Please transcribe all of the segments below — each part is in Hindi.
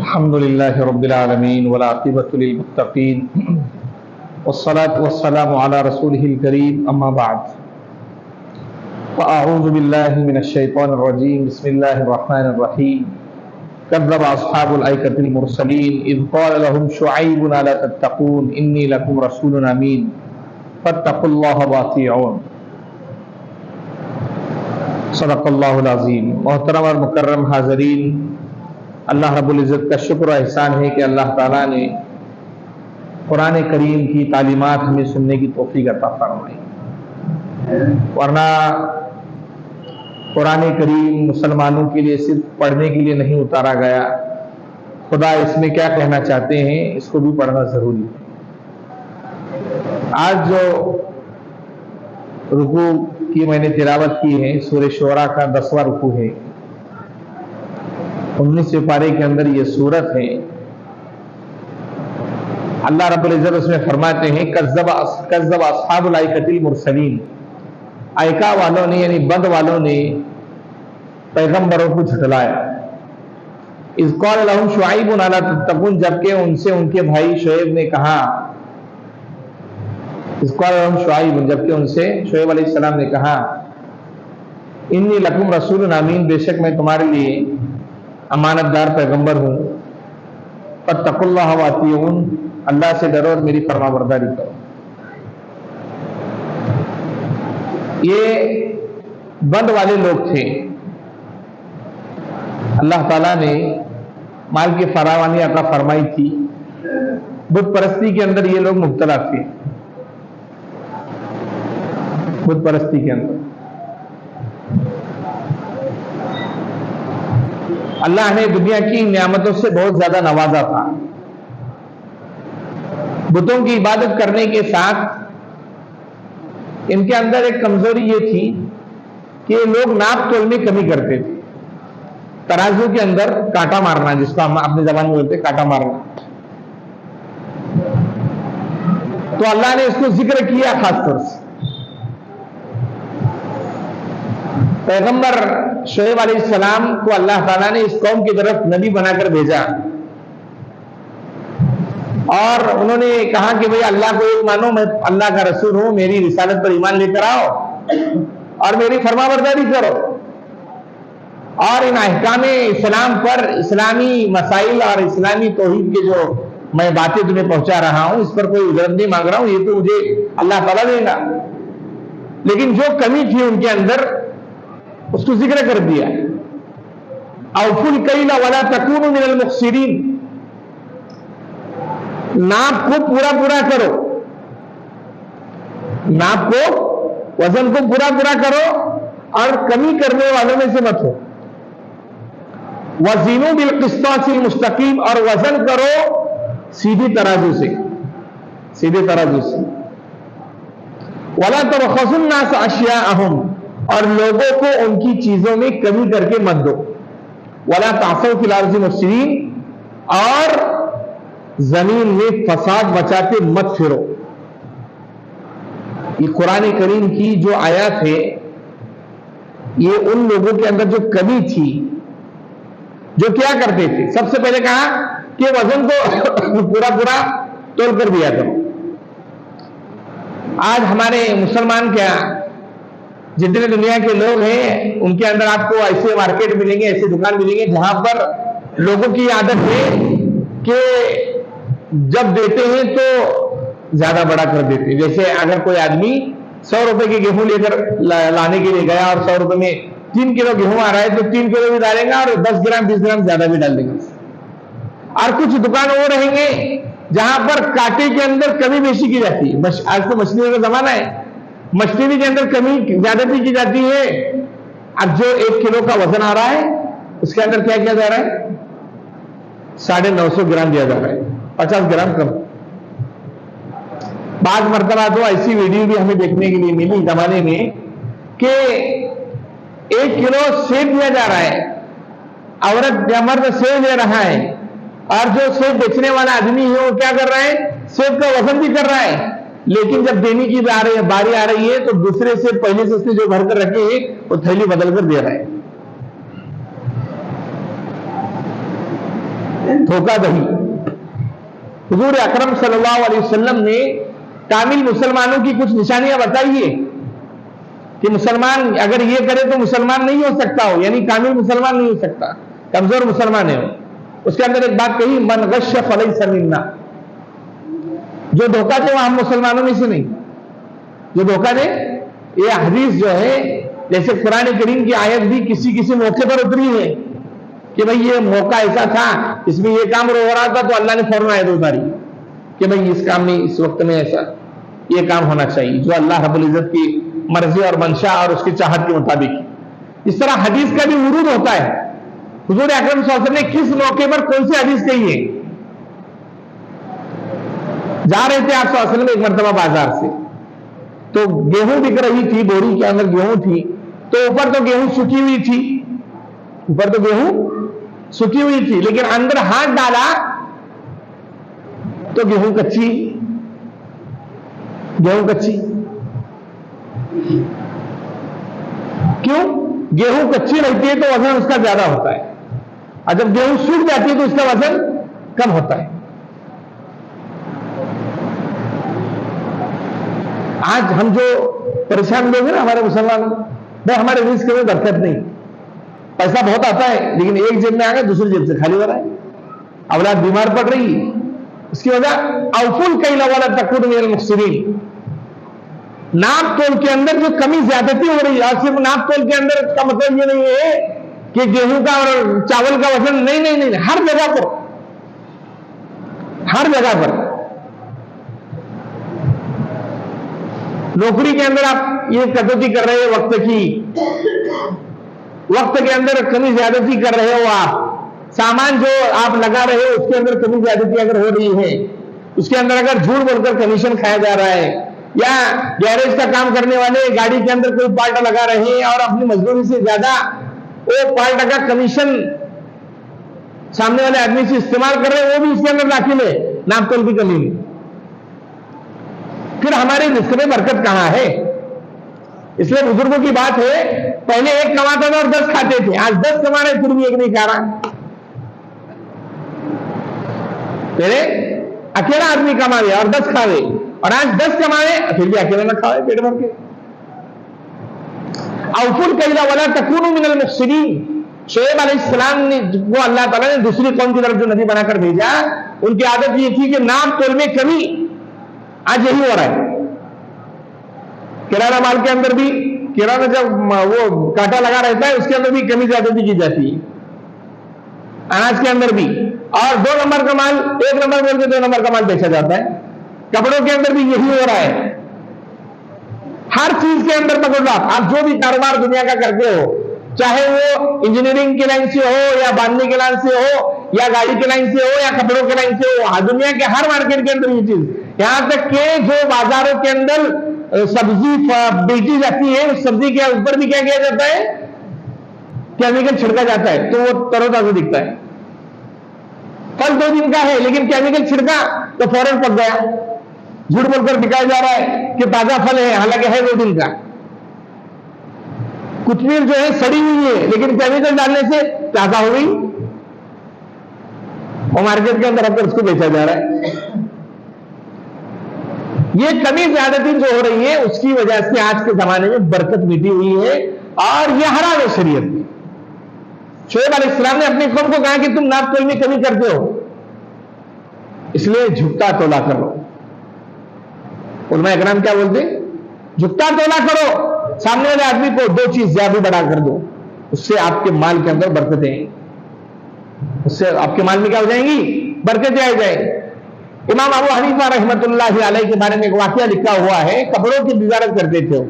अल्हम्दुलिल्लाहि रब्बिल आलमीन वल आक़िबतु लिल मुत्तक़ीन वस्सलातु वस्सलामु अला रसूलिहिल करीम अम्मा बाद फ़अऊज़ु बिल्लाहि मिनश शैतानिर रजीम बिस्मिल्लाहिर रहमानिर रहीम कज़्ज़ब अस्हाबुल ऐकतिल मुरसलीन इज़ क़ाला लहुम शुअैबुन अला तत्तक़ून इन्नी लकुम रसूलुन अमीन फत्तक़ुल्लाह व अतीऊन। सदक़ल्लाहुल अज़ीम। मोहतरम और मुकर्रम हाज़रीन, अल्लाह रब्बुल इज़्ज़त का शुक्र और एहसान है कि अल्लाह ताला ने कुरान करीम की तालीमात हमें सुनने की तौफ़ीक़ अता फ़रमाई। वरना कुरान करीम मुसलमानों के लिए सिर्फ पढ़ने के लिए नहीं उतारा गया। खुदा इसमें क्या कहना चाहते हैं इसको भी पढ़ना ज़रूरी है। आज जो रुकू की मैंने तिलावत की है, सूरह शूरा का 10वां रुकू है। 19वें पारे के अंदर ये सूरत है। अल्लाह रब्बुल इज़्ज़त उसमें फरमाते हैं कज़्ज़ब अस्हाबुल ऐकतिल मुरसलीन, ऐका वालों ने यानी बद वालों ने पैगंबरों को झुठलाया। इज़ क़ाला लहुम शुअैबुन अला तत्तक़ून, जबकि उनसे उनके भाई शुएब ने कहा, इज़ क़ाला लहुम शुअैबुन, जबकि उनसे शुएब अलैहिस्सलाम ने कहा, इन्नी लकुम रसूलुन अमीन, बेशक मैं तुम्हारे लिए अमानतदार पैगंबर हूं। फत्तक़ुल्लाह व अतीऊन, अल्लाह से डरो और मेरी फरमाबरदारी करो। ये बंद वाले लोग थे। अल्लाह ताला ने माल की फरावानी अता फरमाई थी। बुत परस्ती के अंदर ये लोग मुब्तला थे। बुत परस्ती के अंदर अल्लाह ने दुनिया की नियामतों से बहुत ज्यादा नवाजा था। बुतों की इबादत करने के साथ इनके अंदर एक कमजोरी ये थी कि लोग नाप तोल में कमी करते थे। तराजू के अंदर कांटा मारना, जिसको हम अपनी जबान में बोलते कांटा मारना, तो अल्लाह ने इसको जिक्र किया खासतौर से। पैगंबर शुएब अलैहिस्सलाम को अल्लाह ताला ने इस कौम की तरफ नबी बनाकर भेजा और उन्होंने कहा कि भाई अल्लाह को एक मानो, मैं अल्लाह का रसूल हूं, मेरी रिसालत पर ईमान लेकर आओ और मेरी फरमाबरदारी करो और इन अहकाम इस्लाम पर, इस्लामी मसाइल और इस्लामी तौहीद के जो मैं बातें तुम्हें पहुंचा रहा हूं, इस पर कोई उजरत नहीं मांग रहा हूं, ये तो मुझे अल्लाह ताला देगा। लेकिन जो कमी थी उनके अंदर उसको जिक्र कर दिया। औफुल कैला वला तकूनु मिनल मुख्सिरीन, नाप को पूरा पूरा करो, नाप को, वजन को पूरा पूरा करो और कमी करने वालों में से मत हो। वज़ीनु बिल क़िस्तासिल मुस्तक़ीम, और वजन करो सीधी तराजू से, सीधे तराजू से। वला तबख़सुन नास अशियाअहुम, और लोगों को उनकी चीजों में कमी करके मत दो। वला तासौ फिल अर्ज़ि मुफ़सिदीन, और जमीन में फसाद मचाते मत फिरो। ये कुरान करीम की जो आयत है, ये उन लोगों के अंदर जो कमी थी, जो क्या करते थे, सबसे पहले कहा कि वजन को पूरा पूरा तोल कर दिया करो। आज हमारे मुसलमान क्या, जितने दुनिया के लोग हैं उनके अंदर आपको ऐसे मार्केट मिलेंगे, ऐसे दुकान मिलेंगे जहां पर लोगों की आदत है कि जब देते हैं तो ज्यादा बड़ा कर देते हैं। जैसे अगर कोई आदमी 100 रुपए के गेहूं लेकर लाने के लिए गया और 100 रुपए में 3 किलो गेहूं आ रहा है तो 3 किलो भी डालेगा और 10 ग्राम 20 ग्राम ज्यादा भी डाल देगा। और कुछ दुकान वो रहेंगे जहां पर कांटे के अंदर कमी बेशी की जाती है। आज तो मछलियों का जमाना है, मछली के अंदर कमी ज्यादती की जाती है। अब जो 1 किलो का वजन आ रहा है उसके अंदर क्या किया जा रहा है, 950 ग्राम दिया जा रहा है, 50 ग्राम कम। बाद मर्तबा तो ऐसी वीडियो भी हमें देखने के लिए मिली जमाने में कि 1 किलो सेब दिया जा रहा है, औरत या मर्द सेब ले रहा है, और जो सेब बेचने वाला आदमी है वो क्या कर रहा है, सेब का वजन भी कर रहा है। लेकिन जब देने की बारी आ रही है तो दूसरे से, पहले से उसने जो भरकर रखे हैं वो थैली बदल कर दे रहा है। धोखाधड़ी। हुजूर अकरम सल्लल्लाहु अलैहि वसल्लम ने कामिल मुसलमानों की कुछ निशानियां बताई है कि मुसलमान अगर ये करे तो मुसलमान नहीं हो सकता हो, यानी कामिल मुसलमान नहीं हो सकता, कमजोर मुसलमान है। उसके अंदर एक बात कही, मन गश्य फलैसा मिन्ना, जो धोखा दे वो हम मुसलमानों में से नहीं, जो धोखा दे। ये हदीस जो है, जैसे कुरान करीम की आयत भी किसी किसी मौके पर उतरी है कि भाई ये मौका ऐसा था, इसमें ये काम हो रहा था, तो अल्लाह ने फौरन आयत उतारी कि भाई इस काम में इस वक्त में ऐसा ये काम होना चाहिए, जो अल्लाह रब्बुल इज्जत की मर्जी और मंशा और उसकी चाहत के मुताबिक। इस तरह हदीस का भी वुरूद होता है। हुजूर अकरम सल्लल्लाहु अलैहि वसल्लम ने किस मौके पर कौन सी हदीस कही है। जा रहे थे आप सल्लल्लाहु अलैहि वसल्लम एक मरतबा बाजार से, तो गेहूं बिक रही थी, बोरी के अंदर गेहूं थी, तो ऊपर तो गेहूं सूखी हुई थी, ऊपर तो गेहूं सूखी हुई थी, लेकिन अंदर हाथ डाला तो गेहूं कच्ची, गेहूं कच्ची। क्यों? गेहूं कच्ची रहती है तो वजन उसका ज्यादा होता है, और जब गेहूं सूख जाती है तो उसका वजन कम होता है। आज हम जो परेशान लोग हैं ना, हमारे मुसलमान, भाई हमारे रिस्क में बरकत नहीं, पैसा बहुत आता है लेकिन एक जेब में आ गया दूसरी जेब से खाली हो रहा है, औलाद बीमार पड़ रही है। इसकी वजह अवफुल कई लवाला तकुन मिनल मुख्सिरीन, नाप तोल के अंदर जो कमी ज्यादती हो रही है। और सिर्फ नाप तोल के अंदर का मतलब ये नहीं है कि गेहूं का और चावल का वजन, नहीं नहीं नहीं, हर जगह पर, हर जगह पर। नौकरी के अंदर आप ये कटौती कर रहे हो वक्त की, वक्त के अंदर कमी ज्यादती कर रहे हो आप, सामान जो आप लगा रहे हो उसके अंदर कमी ज्यादती अगर हो रही है, उसके अंदर अगर झूठ बोलकर कमीशन खाया जा रहा है, या गैरेज का काम करने वाले गाड़ी के अंदर कोई पार्ट लगा रहे हैं और अपनी मजदूरी से ज्यादा वो पार्ट का कमीशन सामने वाले आदमी से इस्तेमाल कर रहे हैं, वो भी इसके अंदर दाखिल है नापतोल की कमी में। फिर हमारे रिस्क में बरकत कहां है? इसलिए बुजुर्गों की बात है, पहले एक कमाता था और 10 खाते थे, आज 10 कमा रहे फिर भी एक नहीं खा रहा। पहले अकेला आदमी कमावे और 10 खावे, और आज 10 कमावे फिर भी अकेला ना खावे पेट भर के। अवफुल कैला वला तकूनु मिनल मुफ्सिदीन, शोएब अलैहिस्सलाम ने वो अल्लाह ताला ने दूसरी कौम की तरफ जो नबी बनाकर भेजा, उनकी आदत ये थी कि नाप तोल में कमी। आज यही हो रहा है। किराना माल के अंदर भी, किराना जब वो कांटा लगा रहता है उसके अंदर भी कमी ज्यादती की जाती है, अनाज के अंदर भी। और 2 नंबर का माल 1 नंबर बोल के 2 नंबर का माल बेचा जाता है। कपड़ों के अंदर भी यही हो रहा है। हर चीज के अंदर पकड़ लो आप जो भी कारोबार दुनिया का करते हो, चाहे वो इंजीनियरिंग की लाइन से हो, या बांधने की लाइन से हो, या गाड़ी की लाइन से हो, या कपड़ों की लाइन से हो, दुनिया के हर मार्केट के अंदर ये चीज, यहां तक कि जो बाजारों के अंदर सब्जी बेची जाती है, उस सब्जी के ऊपर भी क्या किया जाता है? केमिकल छिड़का जाता है, तो वो तरोताजा दिखता है। फल 2 दिन का है लेकिन केमिकल छिड़का तो फौरन पक गया। झूठ बोलकर दिखाया जा रहा है कि ताजा फल है, हालांकि है 2 दिन का। कोथिमीर जो है सड़ी हुई है लेकिन केमिकल डालने से ताजा हो गई, और मार्केट के अंदर रखकर उसको बेचा जा रहा है। ये कमी ज्यादती जो हो रही है उसकी वजह से आज के जमाने में बरकत मिटी हुई है, और यह हराम है शरीयत में। शोएब अलैहिस्सलाम ने अपनी कौम को कहा कि तुम नाप तोल में कमी करते हो, इसलिए झुकता तोला करो। उलमा इकराम क्या बोलते? झुकता तोला करो, सामने वाले आदमी को 2 चीज ज्यादा बढ़ा कर दो, उससे आपके माल के अंदर बरकतें, उससे आपके माल में क्या हो जाएंगी? बरकतें आ जाएंगी। इमाम अबू हनीफा रहमतुल्लाहि अलैहि के बारे में एक वाकया लिखा हुआ है। कपड़ों की तिजारत करते थे,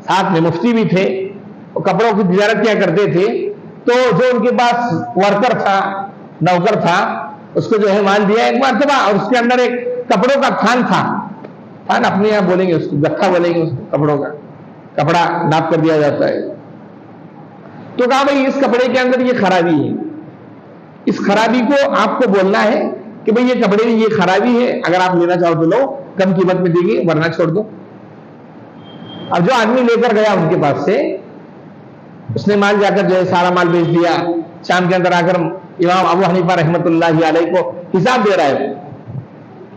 साथ में मुफ्ती भी थे, और कपड़ों की तिजारत क्या करते थे, तो जो उनके पास वर्कर था, नौकर था, उसको जो है माल दिया एक मरतबा, और उसके अंदर एक कपड़ों का थान था, थान अपने यहां बोलेंगे उसको, गट्ठा बोलेंगे उसको, कपड़ों का कपड़ा नाप कर दिया जाता है। तो कहा भाई इस कपड़े के अंदर ये खराबी है, इस खराबी को आपको बोलना है कि भाई ये कपड़े में ये खराबी है, अगर आप लेना चाहो तो लो, कम कीमत में देंगे, वरना छोड़ दो। अब जो आदमी लेकर गया उनके पास से, उसने माल जाकर जो है सारा माल बेच दिया, शाम के अंदर आकर इमाम अबू हनीफा रहमतुल्लाहि अलैह को हिसाब दे रहा है,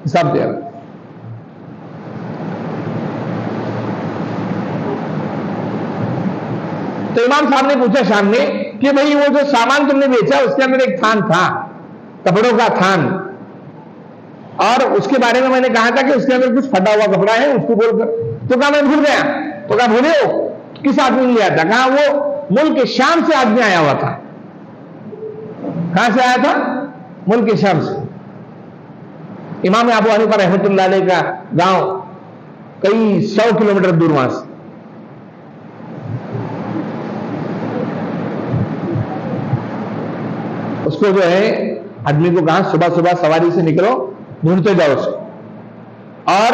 हिसाब दे रहा है। तो इमाम साहब ने पूछा शाम में कि भाई वो जो सामान तुमने बेचा उसके अंदर एक थान था, कपड़ों का थान, और उसके बारे में मैंने कहा था कि उसके अंदर कुछ फटा हुआ कपड़ा है, उसको बोलकर, तो कहा मैं भूल गया। तो कहा भूले हो, किस आदमी ने लिया था? कहा वो मुल्क शाम से आदमी आया हुआ था। कहां से आया था? मुल्क शाम से। इमाम अबू हनीफा रहमतुल्लाह अलैह का गांव कई 100 किलोमीटर दूर वहां से। उसको जो है आदमी को कहा सुबह सुबह सवारी से निकलो, ढूंढते जाओ उसको, और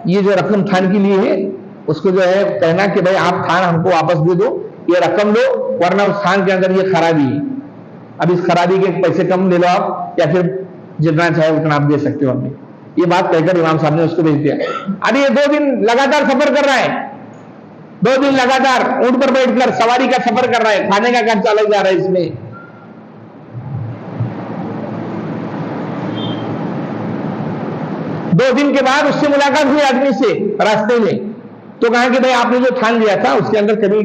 ये जो रकम थान के लिए है उसको जो है कहना कि भाई आप थान हमको वापस दे दो, ये रकम दो, वरना उस थान के अंदर ये खराबी है, अब इस खराबी के पैसे कम ले लो आप, या फिर जितना चाहे उतना आप दे सकते हो हमें। ये बात कहकर इमाम साहब ने उसको भेज दिया। अरे ये 2 दिन लगातार सफर कर रहा है, 2 दिन लगातार ऊंट पर बैठकर सवारी का सफर कर रहा है, खाने का खर्चा लग जा रहा है इसमें। दो दिन के बाद उससे मुलाकात हुई आदमी से रास्ते में, तो कहा कि भाई आपने जो थान लिया था उसके अंदर कमी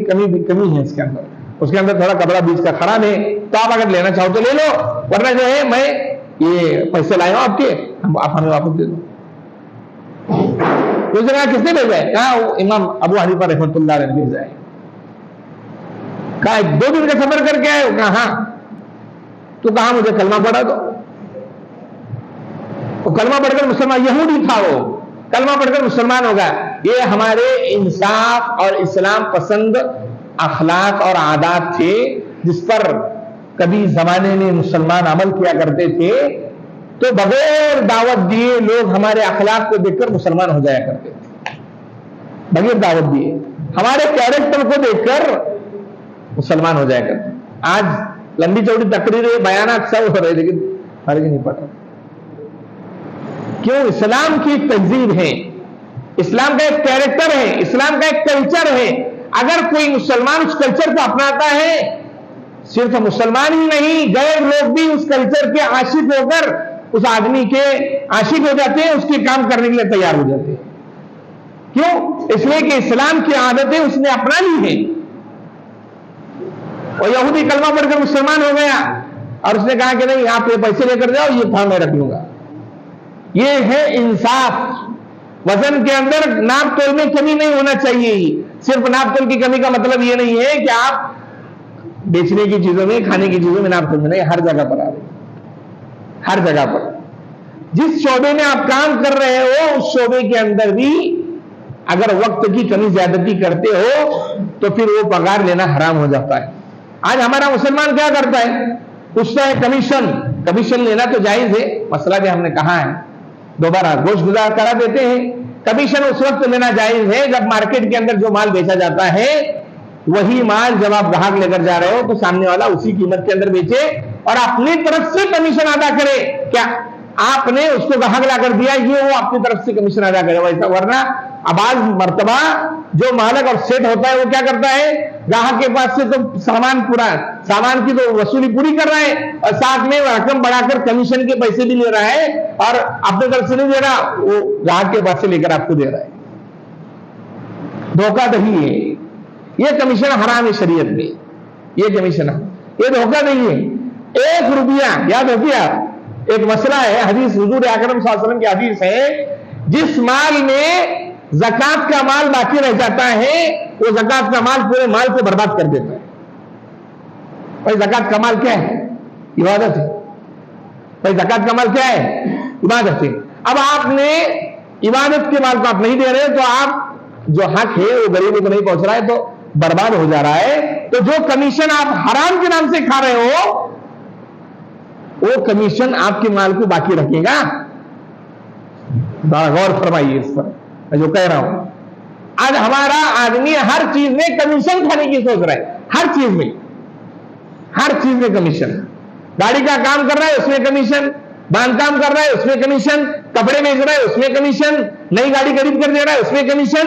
है, इसके अंदर, उसके अंदर थोड़ा कपड़ा बीच का खराब है, तो आप अगर लेना चाहो तो ले लो, वरना जो है मैं ये पैसे लाया हूं आपके, आप हमें वापस दे दो। उस जगह किसने भेजा है? कहा इमाम अबू हनीफा रहमतुल्लाह अलैह ने भेजा है। कहा 2 दिन का सफर करके आए हो? कहा हाँ। तो कहा मुझे कलमा पढ़ा दो। वो कलमा पढ़कर मुसलमान, यहूदी था वो, कलमा पढ़कर मुसलमान होगा। ये हमारे इंसाफ और इस्लाम पसंद अखलाक और आदात थे जिस पर कभी जमाने में मुसलमान अमल किया करते थे, तो बगैर दावत दिए लोग हमारे अखलाक को देखकर मुसलमान हो जाया करते थे, बगैर दावत दिए हमारे कैरेक्टर को देखकर मुसलमान हो जाया करते। आज लंबी चौड़ी तकरीरें बयानात सब हो रहे, लेकिन फर्क नहीं पड़ रहा। क्यों? इस्लाम की एक तहजीब है, इस्लाम का एक कैरेक्टर है, इस्लाम का एक कल्चर है। अगर कोई मुसलमान उस कल्चर को अपनाता है, सिर्फ मुसलमान ही नहीं गैर लोग भी उस कल्चर के आशिक होकर उस आदमी के आशिक हो जाते हैं, उसके काम करने के लिए तैयार हो जाते हैं। क्यों? इसलिए कि इस्लाम की आदतें उसने अपना ली है। और यहूदी कलमा पढ़कर मुसलमान हो गया और उसने कहा कि नहीं आप ये पैसे लेकर जाओ, ये थान मैं रख लूंगा। ये है इंसाफ। वजन के अंदर नाप तोल में कमी नहीं होना चाहिए। सिर्फ नाप तोल की कमी का मतलब ये नहीं है कि आप बेचने की चीजों में, खाने की चीजों में नाप तोल में नहीं, हर जगह पर आ रहे, हर जगह पर जिस शोबे में आप काम कर रहे हो उस शोबे के अंदर भी अगर वक्त की कमी ज्यादती करते हो तो फिर वो पगार लेना हराम हो जाता है। आज हमारा मुसलमान क्या करता है? पूछता है कमीशन, कमीशन लेना तो जायज है, मसला भी हमने कहा है, दोबारा गोश्त गुजार करा देते हैं। कमीशन उस वक्त लेना जायज है जब मार्केट के अंदर जो माल बेचा जाता है वही माल जब आप ग्राहक लेकर जा रहे हो तो सामने वाला उसी कीमत के अंदर बेचे और अपनी तरफ से कमीशन अदा करे। क्या आपने उसको ग्राहक लाकर दिया, ये वो अपनी तरफ से कमीशन अदा करे वैसा, वरना आवाज मर्तबा जो मालक और सेठ होता है वो क्या करता है, ग्राहक के पास से तो सामान की तो वसूली पूरी कर रहा है और साथ में रकम बढ़ाकर कमीशन के पैसे भी ले रहा है और अपने तरफ से नहीं दे रहा, वो ग्राहक के पास से लेकर आपको दे रहा है। धोखाधड़ी है ये, कमीशन हराम है शरीयत में, ये कमीशन ये धोखा नहीं है। 1 रुपया, याद रखिए, एक मसला है, हदीस हुजूर अकरम सल्लल्लाहु अलैहि वसल्लम की हदीस है, जिस माल में ज़कात का माल बाकी रह जाता है वो ज़कात का माल पूरे माल को बर्बाद कर देता है। भाई ज़कात का माल क्या है? इबादत है। भाई ज़कात का माल क्या है? इबादत है। अब आपने इबादत के माल को आप नहीं दे रहे तो आप जो हक है वो गरीबों को नहीं पहुंच रहा है तो बर्बाद हो जा रहा है। तो जो कमीशन आप हराम के नाम से खा रहे हो वो कमीशन आपके माल को बाकी रखेगा। गौर फरमाइए इस पर मैं जो कह रहा हूं। आज हमारा आदमी हर चीज में कमीशन खाने की सोच रहा है, हर चीज में कमीशन। गाड़ी का काम कर रहा है उसमें कमीशन, बांधकाम कर रहा है उसमें कमीशन, कपड़े बेच रहा है उसमें कमीशन, नई गाड़ी खरीद कर दे रहा है उसमें कमीशन।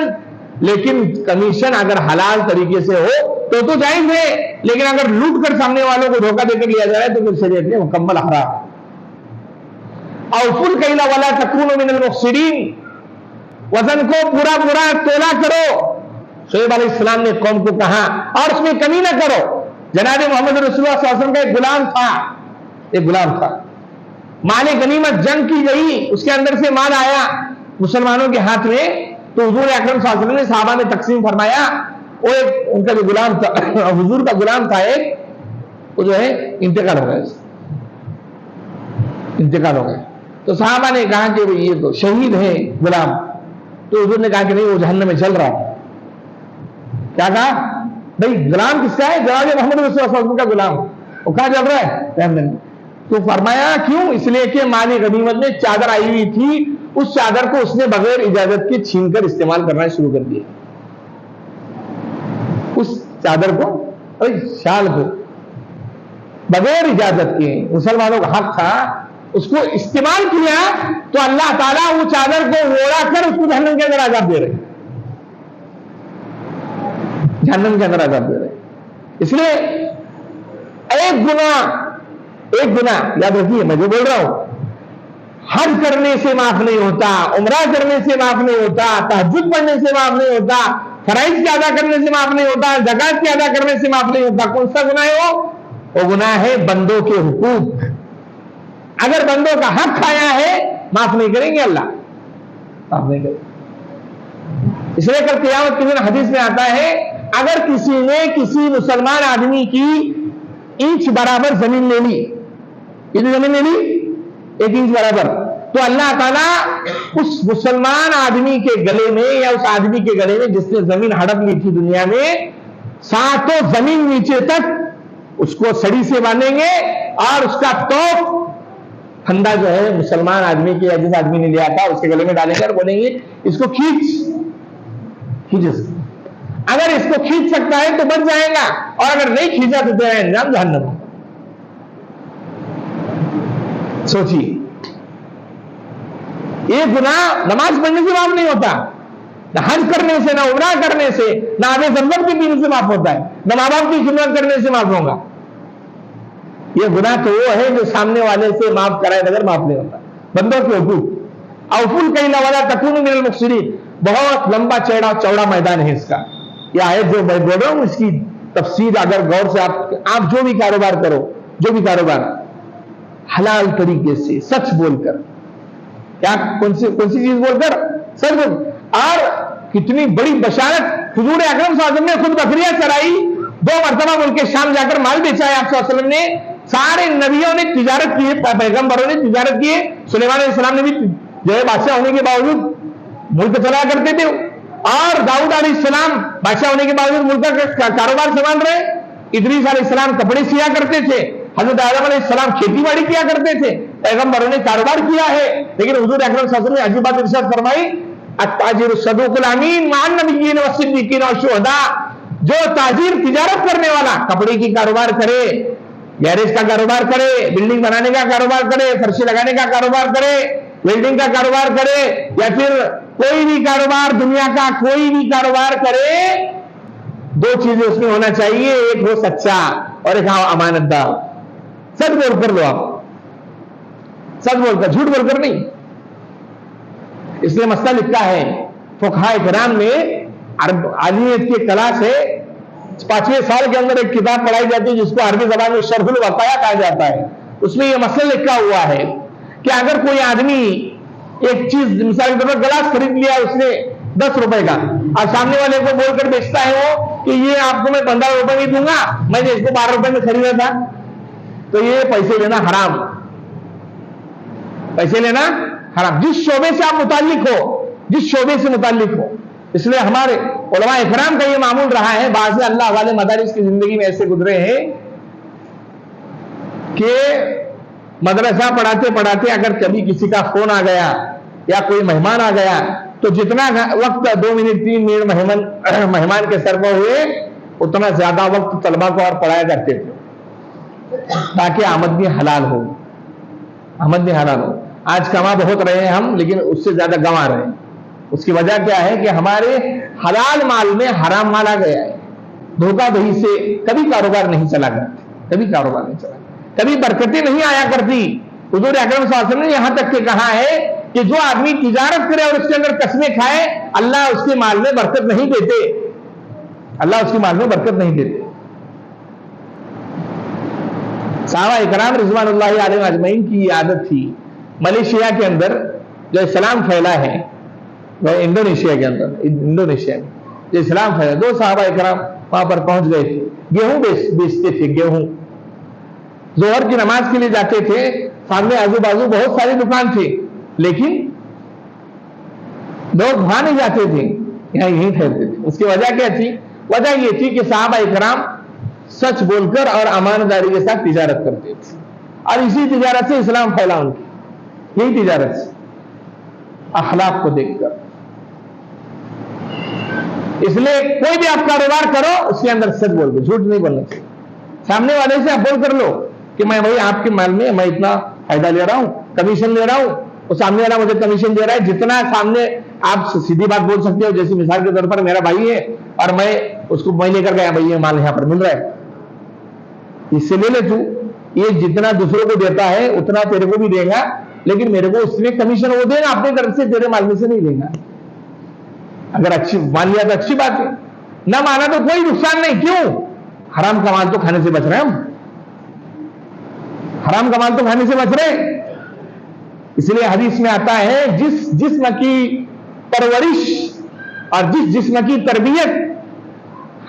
लेकिन कमीशन अगर हलाल तरीके से हो तो जायज है, लेकिन अगर लूट कर सामने वालों को धोखा देकर लिया जाए तो फिर शरीयत में मुकम्मल हराम। औफुल कैला वला तकूनु मिनल मुफसिदीन, वजन को पूरा पूरा तोला करो। शोएब अलैहिस्सलाम ने कौम को कहा, और उसमें कमी ना करो। जनाब मोहम्मद रसूलुल्लाह सल्लल्लाहु अलैहि वसल्लम का एक गुलाम था, माल गनीमत जंग की गई, उसके अंदर से माल आया मुसलमानों के हाथ में, तो हुजूर अकरम सल्लल्लाहु अलैहि वसल्लम ने सहाबा में तकसीम फरमाया। वो एक उनका जो गुलाम था, हुजूर का गुलाम था एक, वो जो है इंतकाल हो गया, इंतकाल हो गया। तो सहाबा ने कहा कि ये तो शहीद है गुलाम। तो हुजूर ने कहा कि नहीं, वो जहन्नम में चल रहा है। क्या कहा? भाई गुलाम किसका है? जनाब मोहम्मद रसूलुल्लाह सल्लल्लाहु अलैहि वसल्लम का गुलाम। वो कहाँ चल रहा है? जहन्नम में। तो फरमाया क्यों? इसलिए कि माली गनीमत में चादर आई हुई थी, उस चादर को उसने बगैर इजाजत के छीनकर इस्तेमाल करना शुरू कर दिया। उस चादर को, शाल को बगैर इजाजत के, मुसलमानों का हक था, उसको इस्तेमाल किया, तो अल्लाह ताला वो चादर को ओढ़ा कर उसको जहन्नम के अंदर आजाद दे रहे, जहन्नम के अंदर आजाद दे रहे। इसलिए एक गुना याद रखिए, मैं जो बोल रहा हूं, हज करने से माफ नहीं होता, उम्रा करने से माफ नहीं होता, तहज्जुद पढ़ने से माफ नहीं होता, फराइज के अदा करने से माफ नहीं होता, ज़कात के अदा करने से माफ नहीं होता। कौन सा गुनाह है वो गुनाह है बंदों के हुकूक। अगर बंदों का हक खाया है, माफ नहीं करेंगे अल्लाह, माफ नहीं करेंगे। इसलिए कल क़यामत के दिन हदीस में आता है, अगर किसी ने किसी मुसलमान आदमी की इंच बराबर जमीन ले ली, कितनी जमीन ले ली? 1 इंच बराबर, तो अल्लाह ताला उस मुसलमान आदमी के गले में, या उस आदमी के गले में जिसने जमीन हड़प ली थी दुनिया में, 7 जमीन नीचे तक उसको सड़ी से बांधेंगे, और उसका तोप फंदा जो है मुसलमान आदमी के, या जिस आदमी ने लिया था उसके गले में डालेंगे और बोलेंगे इसको खींच। अगर इसको खींच सकता है तो बच जाएगा, और अगर नहीं खींचा तो तेरा इंजाम जहन्नम। सोचिए, ये गुनाह नमाज पढ़ने से माफ नहीं होता, ना हज करने से, ना उम्रा करने से, ना आबे ज़मज़म के पीने से माफ होता है, ना माँ बाप की खिदमत करने से माफ होगा। ये गुनाह तो वो है जो सामने वाले से माफ कराए बगैर माफ नहीं होता। बंदों के हुकूक। औफुल कैला वला तकूनु मिनल मुफसिदीन, बहुत लंबा चौड़ा मैदान है इसका। यह आयत जो मैं बोल रहा हूं, इसकी तफसीर अगर गौर से आप जो भी कारोबार करो, जो भी कारोबार हलाल तरीके से, सच बोलकर, क्या कौन सी चीज बोलकर? सच बोल। और कितनी बड़ी बशारत, हुजूर अकरम सल्लल्लाहु अलैहि वसल्लम ने खुद बकरियां चराई, 2 मरतबा मुल्क के शाम जाकर माल बेचा है आप सल्लल्लाहु अलैहि वसल्लम ने। सारे नबियों ने तिजारत की है, पैगंबरों ने तिजारत की है। सुलेमान अलैहिस्सलाम ने भी जो है बादशाह होने के बावजूद मुल्क चलाया करते थे, और दाऊद अलैहिस्सलाम बादशाह होने के बावजूद मुल्क का कारोबार संभाल रहे। इदरीस अलैहिस्सलाम कपड़े सिया करते थे, हजरत आदम अलैहिस्सलाम खेती-बाड़ी किया करते थे, पैगंबरों ने कारोबार किया है। लेकिन हुजूर अकरम सल्लल्लाहु अलैहि वसल्लम ने अजीब बात इरशाद फरमाई, अत्ताजिरु सदूकुल अमीन माअन नबिय्यीन व सिद्दीकीन व शुहदा। जो ताजिर तिजारत करने वाला, कपड़े की कारोबार करे, गैरेज का कारोबार करे, बिल्डिंग बनाने का कारोबार करे, फर्शी लगाने का कारोबार करे, वेल्डिंग का कारोबार करे, या फिर कोई भी कारोबार, दुनिया का कोई भी कारोबार करे, 2 चीजें उसमें होना चाहिए, एक हो सच्चा और एक अमानतदार। सच बोलकर लो आप, सच बोलकर, झूठ बोलकर नहीं। इसलिए मसला लिखा है फुक़हा किराम में, आलियत की क्लास है, 5वें साल के अंदर एक किताब पढ़ाई जाती है जिसको अरबी जबान में शरहुल वक़ाया कहा जाता है। उसमें यह मसला लिखा हुआ है कि अगर कोई आदमी एक चीज, मिसाल के तौर पर गिलास खरीद लिया उसने 10 रुपए का, और सामने वाले को बोलकर बेचता है वो कि ये आपको मैं 15 रुपए में दूंगा, मैंने इसको 12 रुपए में खरीदा था, तो ये पैसे लेना हराम, पैसे लेना हराम, जिस शोबे से आप मुताल्लिक हो, जिस शोबे से मुताल्लिक हो। इसलिए हमारे उलमा इकराम का ये मामूल रहा है, बाज़ अल्लाह वाले मदारिस की जिंदगी में ऐसे गुजरे हैं कि मदरसा पढ़ाते पढ़ाते अगर कभी किसी का फोन आ गया या कोई मेहमान आ गया, तो जितना वक्त 2 मिनट 3 मिनट मेहमान के सर पर हुए, उतना ज्यादा वक्त तलबा को और पढ़ाया करते थे, ताकि आमदनी हलाल हो, आमदनी हलाल हो। आज कमा बहुत रहे हैं हम, लेकिन उससे ज्यादा गंवा रहे हैं। उसकी वजह क्या है कि हमारे हलाल माल में हराम माल आ गया है। धोखाधड़ी से कभी कारोबार नहीं चला करते, कभी कारोबार नहीं चला, कभी बरकतें नहीं आया करती। हुजूर अकरम सल्लल्लाहु अलैहि वसल्लम ने यहां तक के कहा है कि जो आदमी तिजारत करे और उसके अंदर कसमें खाए, अल्लाह उसके माल में बरकत नहीं देते, अल्लाह उसके माल में बरकत नहीं देते। सहाबा इकराम रिज़वानुल्लाहि अलैहिम अजमईन की आदत थी। मलेशिया के अंदर जो इस्लाम फैला है, वह इंडोनेशिया के अंदर, इंडोनेशिया में जो इस्लाम फैला, दो सहाबा इकराम वहां पर पहुंच गए थे, गेहूं बेचते थे, गेहूं। जोहर की नमाज के लिए जाते थे, सामने आजू बाजू बहुत सारी दुकान थे, लेकिन लोग वहां नहीं जाते थे, यहां यहीं ठहरते थे। उसकी वजह क्या थी? वजह यह थी कि सहाबा इकराम सच बोलकर और ईमानदारी के साथ तिजारत करते थे, और इसी तिजारत से इस्लाम फैला उनकी, यही तिजारत से, अखलाक को देखकर। इसलिए कोई भी आप कारोबार करो, उसके अंदर सच बोल दो, झूठ नहीं बोलना चाहिए। सामने वाले से आप बोल कर लो कि मैं भाई आपके माल में मैं इतना फायदा ले रहा हूं, कमीशन ले रहा हूं, और सामने वाला मुझे कमीशन दे रहा है, जितना सामने आप सीधी बात बोल सकते हो। जैसे मिसाल के तौर पर मेरा भाई है और मैं उसको मैं लेकर गया, भाई ये माल यहां पर मिल रहा है, इससे ले ले तू, ये जितना दूसरों को देता है उतना तेरे को भी देगा, लेकिन मेरे को उसमें कमीशन वो देगा, अपने तरफ से तेरे माल में से नहीं लेगा। अगर अच्छी मान लिया तो अच्छी बात है, ना माना तो कोई नुकसान नहीं। क्यों? हराम का माल तो खाने से बच रहे हैं हम, हराम का माल तो खाने से बच रहे। इसलिए हदीस में आता है, जिस जिस्म की परवरिश और जिस जिस्म की तरबियत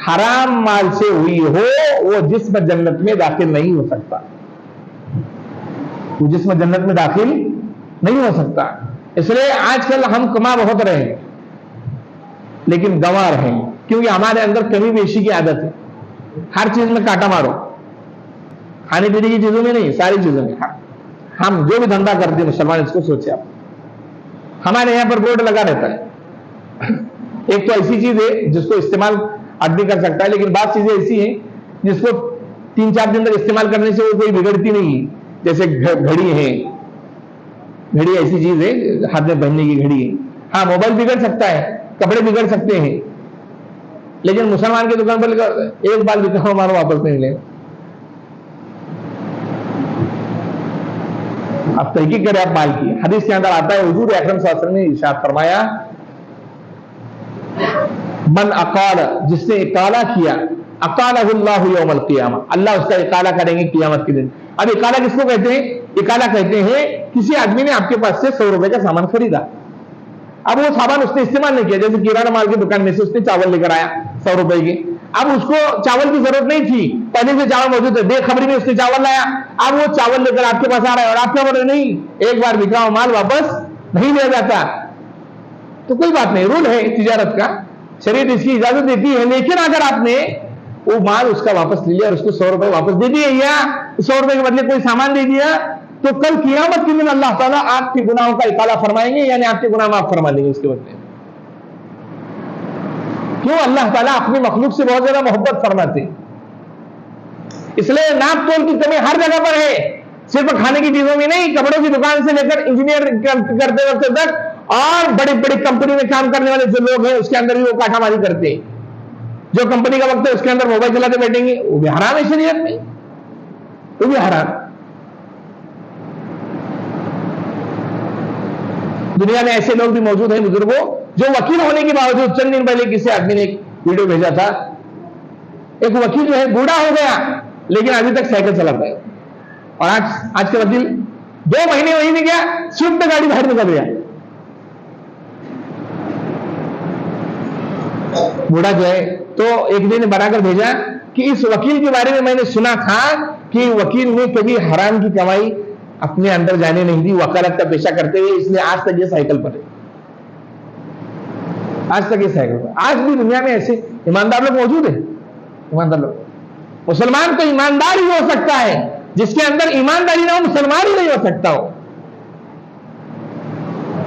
हराम माल से हुई हो, वो जिस्म जन्नत में दाखिल नहीं हो सकता, वो जिस्म जन्नत में दाखिल नहीं हो सकता। इसलिए आजकल हम कमा बहुत रहे हैं, लेकिन गंवा रहे हैं, क्योंकि हमारे अंदर कमी बेशी की आदत है। हर चीज में काटा मारो, खाने पीने की चीजों में नहीं, सारी चीजों में। हम जो भी धंधा करते हैं मुसलमान, इसको सोचे आप, हमारे यहां पर बोर्ड लगा रहता है। एक तो ऐसी चीज है जिसको इस्तेमाल आदमी कर सकता है, लेकिन बात चीजें ऐसी हैं जिसको 3-4 दिन तक इस्तेमाल करने से वो कोई बिगड़ती नहीं है। जैसे घड़ी है, घड़ी ऐसी चीज है हाथ में पहनने की घड़ी है। हाँ, मोबाइल बिगड़ सकता है, कपड़े बिगड़ सकते हैं, लेकिन मुसलमान की दुकान पर एक बार बिका हमारा वापस नहीं लेगा। अब तहकीक करें आप माल की। हदीस के अंदर आता है, हुजूर अकरम सल्लल्लाहु अलैहि वसल्लम ने इरशाद फरमाया, मन अकाल, जिसने इकाला किया, अकालहुल्लाहु यौमल क़ियामा, अल्लाह उसका इकाला करेंगे क़ियामत के दिन। अब इकाला किसको कहते हैं? इकाला कहते हैं किसी आदमी ने आपके पास से 100 रुपए का सामान खरीदा, अब वो सामान उसने इस्तेमाल नहीं किया। जैसे किराना माल की दुकान में से उसने चावल लेकर आया 100 रुपए के, अब उसको चावल की जरूरत नहीं थी, पहले से चावल मौजूद है, बेखबरी में उसने चावल लाया, अब वो चावल लेकर आपके पास आ रहा है और आप क्या बोल रहे? नहीं, एक बार बिका हुआ माल वापस नहीं लिया जाता। तो कोई बात नहीं, रूल है तिजारत का, शरीयत इसकी इजाजत देती है। लेकिन अगर आपने वो माल उसका वापस ले लिया और उसको 100 रुपए वापस दे दिए, या 100 रुपए के बदले कोई सामान दे दिया, तो कल कियामत के दिन अल्लाह ताला आपके गुनाहों का इकाला फरमाएंगे, यानी आपके गुनाह माफ फरमा देंगे उसके बदले। क्यों? अल्लाह ताला अपनी मखलूक से बहुत ज्यादा मोहब्बत फरमाते, इसलिए नाप तोल की कमी हर जगह पर है, सिर्फ खाने की चीजों में नहीं, कपड़ों की दुकान से लेकर इंजीनियर करते वक्त तक, और बड़ी बड़ी कंपनी में काम करने वाले जो लोग हैं उसके अंदर भी वो काटामारी करते हैं। जो कंपनी का वक्त है उसके अंदर मोबाइल चलाते बैठेंगे, वो भी हराम है शरीयत में, वो भी हराम। दुनिया में ऐसे लोग भी मौजूद हैं बुजुर्गों, जो वकील होने के बावजूद, चंद दिन पहले किसी आदमी ने एक वीडियो भेजा था, एक वकील जो है बूढ़ा हो गया लेकिन अभी तक साइकिल चलाता है, और आज के वकील 2 महीने वहीं में गया, स्विफ्ट गाड़ी बाहर निकल गया। बूढ़ा जो है, तो एक दिन बनाकर भेजा कि इस वकील के बारे में मैंने सुना था कि वकील ने कभी हराम की कमाई अपने अंदर जाने नहीं दी, वकालत का पेशा करते हुए, इसलिए आज तक ये साइकिल पर है, आज तक ये साइकिल पर। आज भी दुनिया में ऐसे ईमानदार लोग मौजूद है, ईमानदार लोग। मुसलमान तो ईमानदार ही हो सकता है, जिसके अंदर ईमानदारी ना हो मुसलमान ही नहीं हो सकता हो।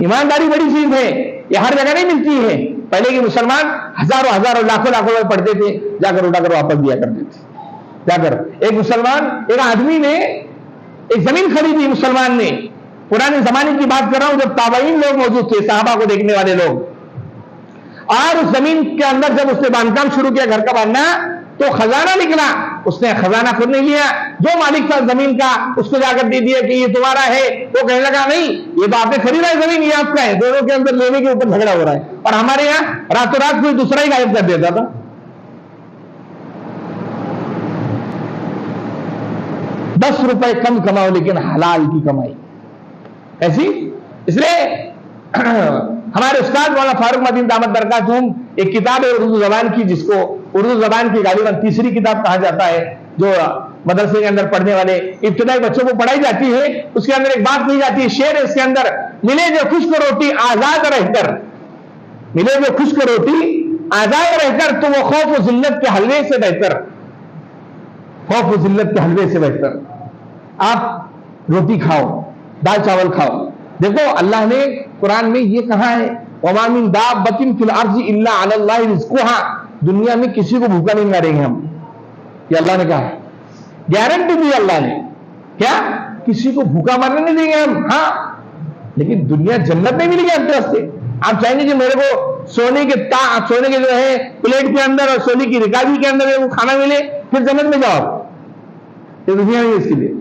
ईमानदारी बड़ी चीज है, ये हर जगह नहीं मिलती है। पहले के मुसलमान हजारों हजारों लाखों लाखों रुपए पढ़ते थे, जाकर उठाकर वापस दिया करते थे। जाकर एक मुसलमान, एक आदमी ने एक जमीन खरीदी, मुसलमान ने, पुराने जमाने की बात कर रहा हूं जब ताबईन लोग मौजूद थे, सहाबा को देखने वाले लोग, और उस जमीन के अंदर जब उसने बांधकाम शुरू किया घर का बांधना, तो खजाना निकला, उसने खजाना खुद नहीं लिया, जो मालिक था जमीन का उसको जाकर दे दिया कि ये तुम्हारा है। वो कहने लगा नहीं, ये तो आपने खरीदा है जमीन, ये आपका है। दोनों के अंदर लेने के ऊपर झगड़ा हो रहा है। और हमारे यहाँ रातों रात कोई दूसरा ही गायब कर देता था। 10 रुपए कम कमाओ लेकिन हलाल की कमाई ऐसी। इसलिए हमारे उस्ताद मौलाना फारूक मदीन दामद बरकातुहूम एक किताब है उर्दू जबान की, जिसको उर्दू जबान की गालिबन तीसरी किताब कहा जाता है, जो मदरसे के अंदर पढ़ने वाले इब्तिदाई बच्चों को पढ़ाई जाती है। उसके अंदर एक बात कही जाती है, शेर है इसके अंदर, मिले जो खुश्क रोटी आजाद रहकर, मिले जो खुश्क रोटी आजाद रहकर, तो वो खौफ और जिल्लत के हलवे से बेहतर, खौफ और जिल्लत के हलवे से बेहतर। आप रोटी खाओ, दाल चावल खाओ। देखो अल्लाह ने कुरान में ये कहा है, वमा मिन दाब्बतिन फिल अर्ज़ि इल्ला अलल्लाहि रिज़्क़ुहा, दुनिया में किसी को भूखा नहीं मारेंगे हम, ये अल्लाह ने कहा है। गारंटी दी अल्लाह ने, क्या किसी को भूखा मारने नहीं देंगे हम। हाँ, लेकिन दुनिया जन्नत नहीं मिलेगी आपके रास्ते। आप चाहेंगे कि मेरे को सोने के जो है प्लेट के अंदर और सोने की रिकाबी के अंदर वो खाना मिले, फिर जन्नत में जाओ, ये दुनिया नहीं है। इसके लिए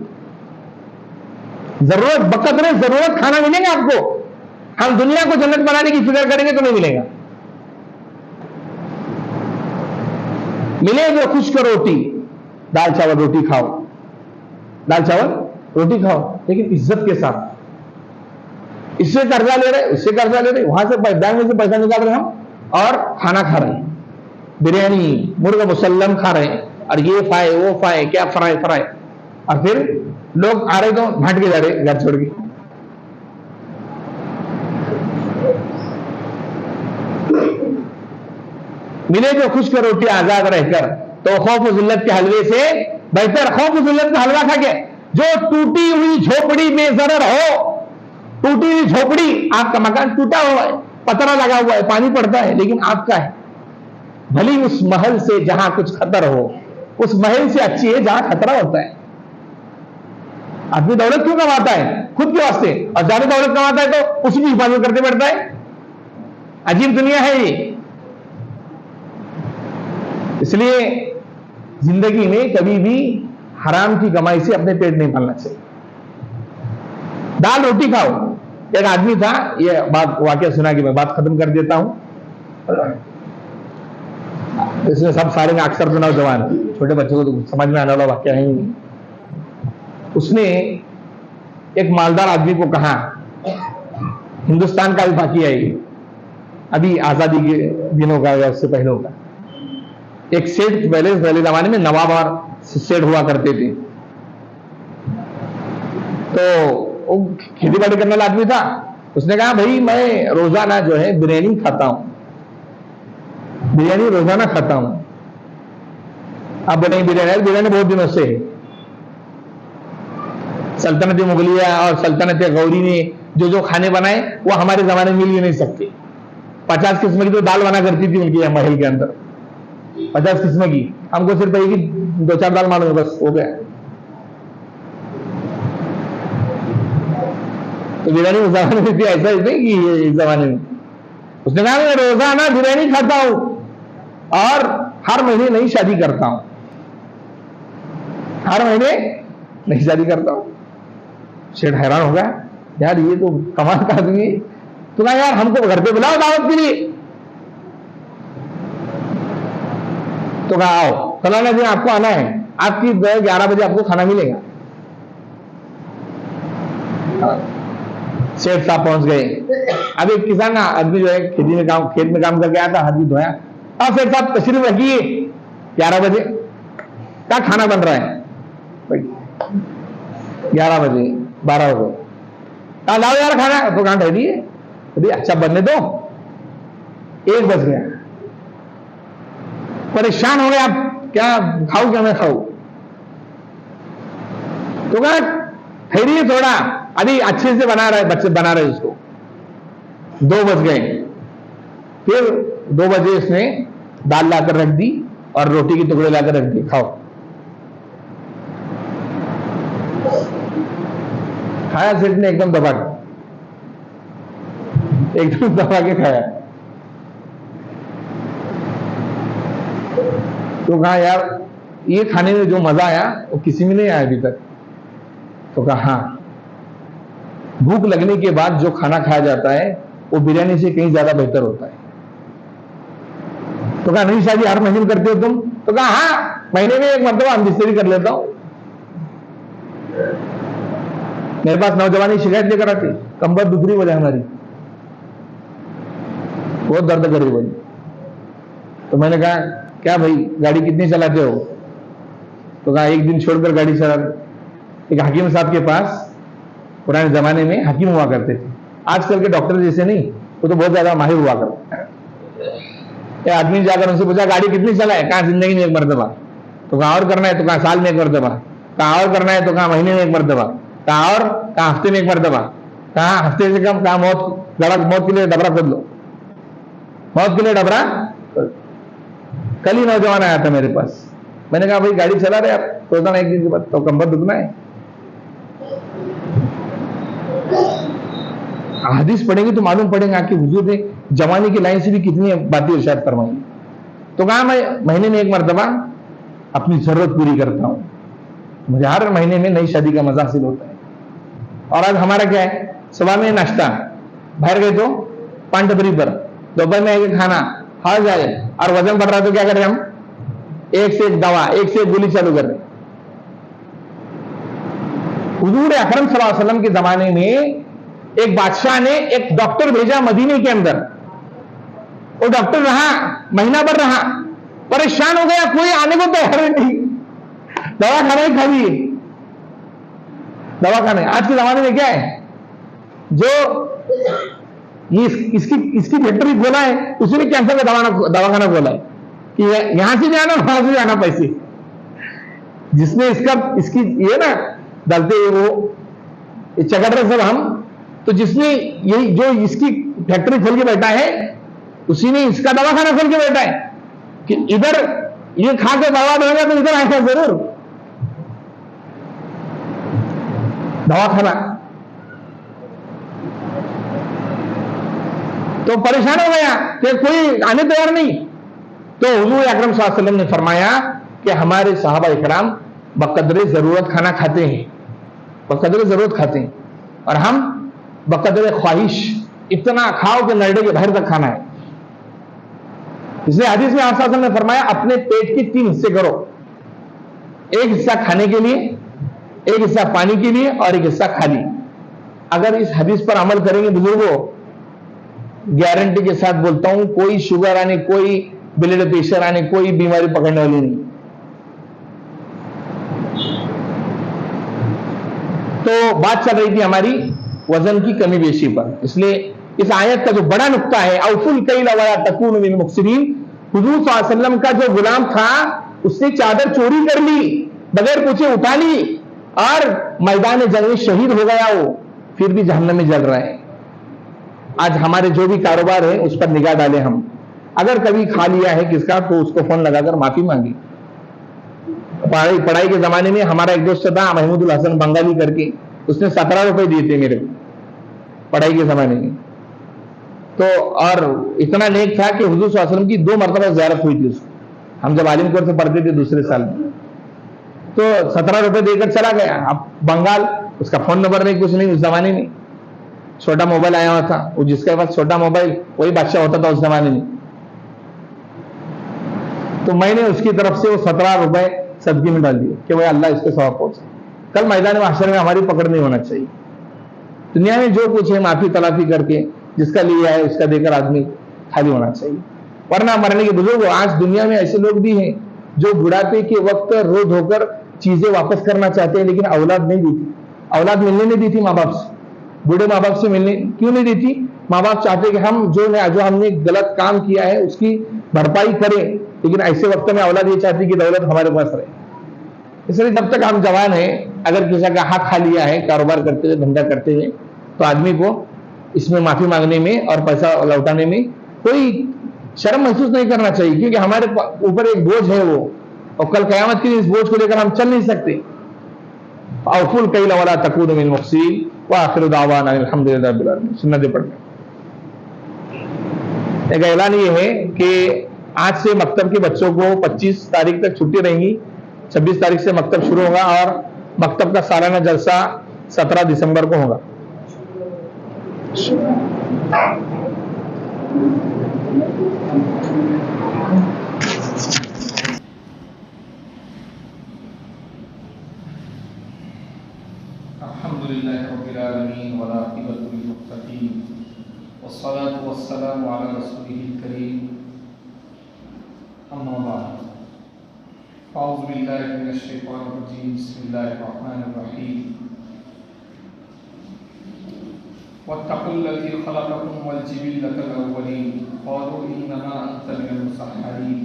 जरूरत बकदरे जरूरत खाना मिलेगा आपको। हम दुनिया को जन्नत बनाने की फिक्र करेंगे तो नहीं मिलेगा। मिले जो खुश्क रोटी, दाल चावल रोटी खाओ, दाल चावल रोटी खाओ, लेकिन इज्जत के साथ। इससे कर्जा ले रहे, उससे कर्जा ले रहे, वहां से बैंक में से पैसा निकाल रहे हम, और खाना खा रहे हैं, बिरयानी मुर्गा मुसल्लम खा रहे हैं, और ये फाए वो फाए, क्या फ्राई फ्राई, और फिर लोग आ रहे तो भाट के जा रहे घर छोड़ के। मिले जो खुश्क रोटी आजाद रहकर, तो खौफ जिल्लत के हलवे से बेहतर। खौफ जिल्लत का हलवा खा के, जो टूटी हुई झोपड़ी में जरर हो, टूटी हुई झोपड़ी, आपका मकान टूटा हुआ है, पतरा लगा हुआ है, पानी पड़ता है, लेकिन आपका है, भली उस महल से जहां कुछ खतर हो, उस महल से अच्छी है जहां खतरा होता है। आदमी दौलत क्यों कमाता है? खुद के वास्ते, और ज्यादा दौलत कमाता है तो उसी की हिफाजत करते बैठता है। अजीब दुनिया है ये। इसलिए जिंदगी में कभी भी हराम की कमाई से अपने पेट नहीं पालना चाहिए। दाल रोटी खाओ। एक आदमी था, ये बात वाकया सुना कि मैं बात खत्म कर देता हूं, इसमें सब सारे में अक्सर सुना, जवान छोटे बच्चों को तो समझ में आने वाला वाकया है ही। उसने एक मालदार आदमी को कहा, हिंदुस्तान का भी बाकी है, अभी आजादी के दिनों का या उससे पहले का, एक सेठ पहले जमाने में नवाब और सेठ हुआ करते थे। तो वो खेती बाड़ी करने वाला आदमी था। उसने कहा भाई मैं रोजाना जो है बिरयानी खाता हूं, बिरयानी रोजाना खाता हूं। अब बनाई बिरयानी बहुत दिनों से है। सल्तनत मुगलिया और सल्तनत गौरी ने जो जो खाने बनाए वो हमारे जमाने में मिल ही नहीं सकते। 50 किस्म की तो दाल बना करती थी उनके महल के अंदर, 50 किस्म की। हमको सिर्फ एक ही 2-4 दाल मालूम है, बस हो गया। तो बिरयानी उस जमाने में भी ऐसा ही नहीं कि इस जमाने में। उसने कहा मैं रोजाना बिरयानी खाता हूं और हर महीने नई शादी करता हूं, हर महीने नई शादी करता हूं। शेठ हैरान हो गया, यार ये तो कमाल का आदमी है। तो कहा यार हमको घर पे बुलाओ दावत के लिए। तो कहा आओ फलाना दिन आपको आना है, आपकी 11 बजे आपको खाना मिलेगा। सेठ साहब पहुंच गए। अब एक किसान आदमी जो है खेत में काम करके आया था, हाथ भी धोया। हाँ सेठ साहब तशरीफ रखिए, 11 बजे क्या खाना बन रहा है? 11 बजे 12 हो गए। कहा लाओ यार खाना। तो कहां ठहरिए, अरे अच्छा बनने दो। 1 बज गया। परेशान हो गए, आप क्या खाओ क्या मैं खाऊं? तो कहा ठहरिए थोड़ा, अभी अच्छे से बना रहे उसको। 2 बज गए। फिर 2 बजे इसने दाल लाकर रख दी और रोटी के टुकड़े लाकर रख दिए, खाओ। खाया सेठ ने एकदम दबा के खाया। तो कहा यार ये खाने में जो मजा आया वो किसी में नहीं आया अभी तक। तो कहा हाँ, भूख लगने के बाद जो खाना खाया जाता है वो बिरयानी से कहीं ज्यादा बेहतर होता है। तो कहा नहीं शादी हर महीने में करते हो तुम? तो कहा हाँ, महीने में एक मरतबा हम बिस्तरी कर लेता हूं। मेरे पास नौजवानी शिकायत लेकर आती, कंबर दूसरी वजह हमारी बहुत दर्द करी बोली। तो मैंने कहा क्या भाई गाड़ी कितनी चलाते हो? तो कहा एक दिन छोड़कर गाड़ी चला। एक हकीम साहब के पास पुराने जमाने में हकीम हुआ करते थे, आजकल के डॉक्टर जैसे नहीं, वो तो बहुत ज्यादा माहिर हुआ करते। आदमी जाकर उनसे पूछा गाड़ी कितनी चलाए? कहा जिंदगी में एक मरतबा। तो कहा और करना है? तो कहा साल में एक मरतबा। कहा और करना है? तो कहा महीने में एक मरतबा। कहा और? कहा हफ्ते में एक मरतबा। कहा हफ्ते से कम? कहा मौत के लिए डबरा खोद लो, मौत के लिए डबरा। कल ही नौजवान आया था मेरे पास, मैंने कहा भाई गाड़ी चला रहे आप रोजाना एक दिन के बाद, तो कंबर दुखना है। हदीस पढ़ेंगे तो मालूम पड़ेगा कि हुजूर ने जवानी की लाइन से भी कितनी बातें इरशाद फरमाई। तो कहा मैं महीने में एक मरतबा अपनी जरूरत पूरी करता हूं, मुझे हर महीने में नई शादी का मजा हासिल होता है। और आज हमारा क्या है, सुबह में नाश्ता, बाहर गए तो पान टपरी पर, दोपहर में एक खाना, हार जाए और वजन बढ़ रहा है तो क्या करें हम? एक से एक दवा, एक से एक गोली चालू कर रहे हैं। हुजूर अकरम सल्लल्लाहु अलैहि वसल्लम के जमाने में एक बादशाह ने एक डॉक्टर भेजा मदीने के अंदर। वो डॉक्टर रहा, महीना भर रहा, परेशान हो गया, कोई आने को तैयार नहीं। दवा खाना ही खाली है, दवा खाना। आज के जमाने में क्या है, जो ये इसकी फैक्ट्री खोला है उसने कैंसर का दवाखाना खोला है कि यहां से जाना वहां से जाना पैसे। जिसने इसकी ये ना डालते वो चकट रहे सब हम, तो जिसने यही जो इसकी फैक्ट्री खोल के बैठा है उसी ने इसका दवाखाना खोल के बैठा है कि इधर ये खा के बर्बाद होगा तो इधर आएगा जरूर दवाखाना। तो परेशान हो गया कि कोई आने तैयार नहीं। तो हुजूर अकरम सल्लल्लाहु अलैहि वसल्लम ने फरमाया कि हमारे सहाबा इकराम बकदरे जरूरत खाना खाते हैं, बकदरे जरूरत खाते हैं, और हम बकदरे ख्वाहिश इतना खाओ कि नरडे के बाहर तक खाना है। इसलिए हदीस में आप ने फरमाया अपने पेट के 3 हिस्से करो, एक हिस्सा खाने के लिए, एक हिस्सा पानी के लिए और एक हिस्सा खाली। अगर इस हदीस पर अमल करेंगे बुजुर्गों, गारंटी के साथ बोलता हूं कोई शुगर आने, कोई ब्लड प्रेशर आने, कोई बीमारी पकड़ने वाली नहीं। तो बात चल रही थी हमारी वजन की कमी बेशी पर। इसलिए इस आयत का जो बड़ा नुक्ता है, औफुल कैल वला तकूनु मिनल मुक्सिरीन, हुजूर सल्लल्लाहु अलैहि वसल्लम का जो गुलाम था उसने चादर चोरी कर ली, बगैर पूछे उठा ली और मैदान जंग में शहीद हो गया, वो फिर भी जहन्नम में जल रहा है। आज हमारे जो भी कारोबार है उस पर निगाह डालें हम। अगर कभी खा लिया है किसका तो उसको फोन लगाकर माफी मांगी। पढ़ाई के जमाने में हमारा एक दोस्त था महमूदुल हसन बंगाली करके, उसने 17 रुपए दिए थे मेरे को पढ़ाई के जमाने में। तो और इतना नेक था कि हुजूर सल्लल्लाहु अलैहि वसल्लम की 2 मरतबा ज़ियारत हुई थी उसको, हम जब आलिम कोर्स से पढ़ते थे दूसरे साल में। तो 17 रुपए देकर चला गया। अब बंगाल, उसका फोन नंबर नहीं, कुछ नहीं। उस जमाने में छोटा मोबाइल आया हुआ था, वो जिसके पास छोटा मोबाइल वही बादशाह होता था उस जमाने में। तो मैंने उसकी तरफ से वो 17 रुपए सदके में डाल दिए कि भाई अल्लाह इसके सवाब पहुंचे। कल मैदान महशर में हमारी पकड़ नहीं होना चाहिए। दुनिया में जो कुछ है माफी तलाफी करके जिसका लिया है उसका देकर आदमी खाली होना चाहिए, वरना मरने के बुजुर्ग। आज दुनिया में ऐसे लोग भी हैं जो बुढ़ापे के वक्त रो धोकर चीजें वापस करना चाहते हैं, लेकिन औलाद नहीं दी थी, औलाद मिलने नहीं दी थी माँ बाप से। बूढ़े माँ बाप से मिलने क्यों नहीं दी थी? माँ बाप चाहते कि हम जो हमने गलत काम किया है उसकी भरपाई करें, लेकिन ऐसे वक्त में औलाद ये चाहती कि दौलत हमारे पास रहे। इसलिए जब तक हम जवान हैं, अगर किसी का हक खा लिया है कारोबार करते हुए, धंधा करते हुए, तो आदमी को इसमें माफी मांगने में और पैसा लौटाने में कोई शर्म महसूस नहीं करना चाहिए, क्योंकि हमारे ऊपर एक बोझ है वो, और कल कयामत के लिए इस बोझ को लेकर हम चल नहीं सकते। औफुल कैल वला तकूनु मिनल मुक्सिरीन व आखिरु दावाना अल्हम्दुलिल्लाहि रब्बिल आलमीन। सुन्नत पढ़ना। एक ऐलान ये है कि आज से मकतब के बच्चों को 25 तारीख तक छुट्टी रहेंगी, 26 तारीख से मकतब शुरू होगा और मकतब का सालाना जलसा 17 दिसंबर को होगा। अल्हम्दुलिल्लाहि रब्बिल आलमीन वल आक़िबतु लिल मुत्तक़ीन वस्सलातु वस्सलामु अला रसूलिहिल करीम अम्मा बाद अऊज़ु बिल्लाहि मिनश शैतानिर रजीम बिस्मिल्लाहिर रहमानिर रहीम वत्तक़ुल्लज़ी ख़लक़कुम वल जिबिल्लतल अव्वलीन क़ालू इन्नमा अंत मिनल मुसहहरीन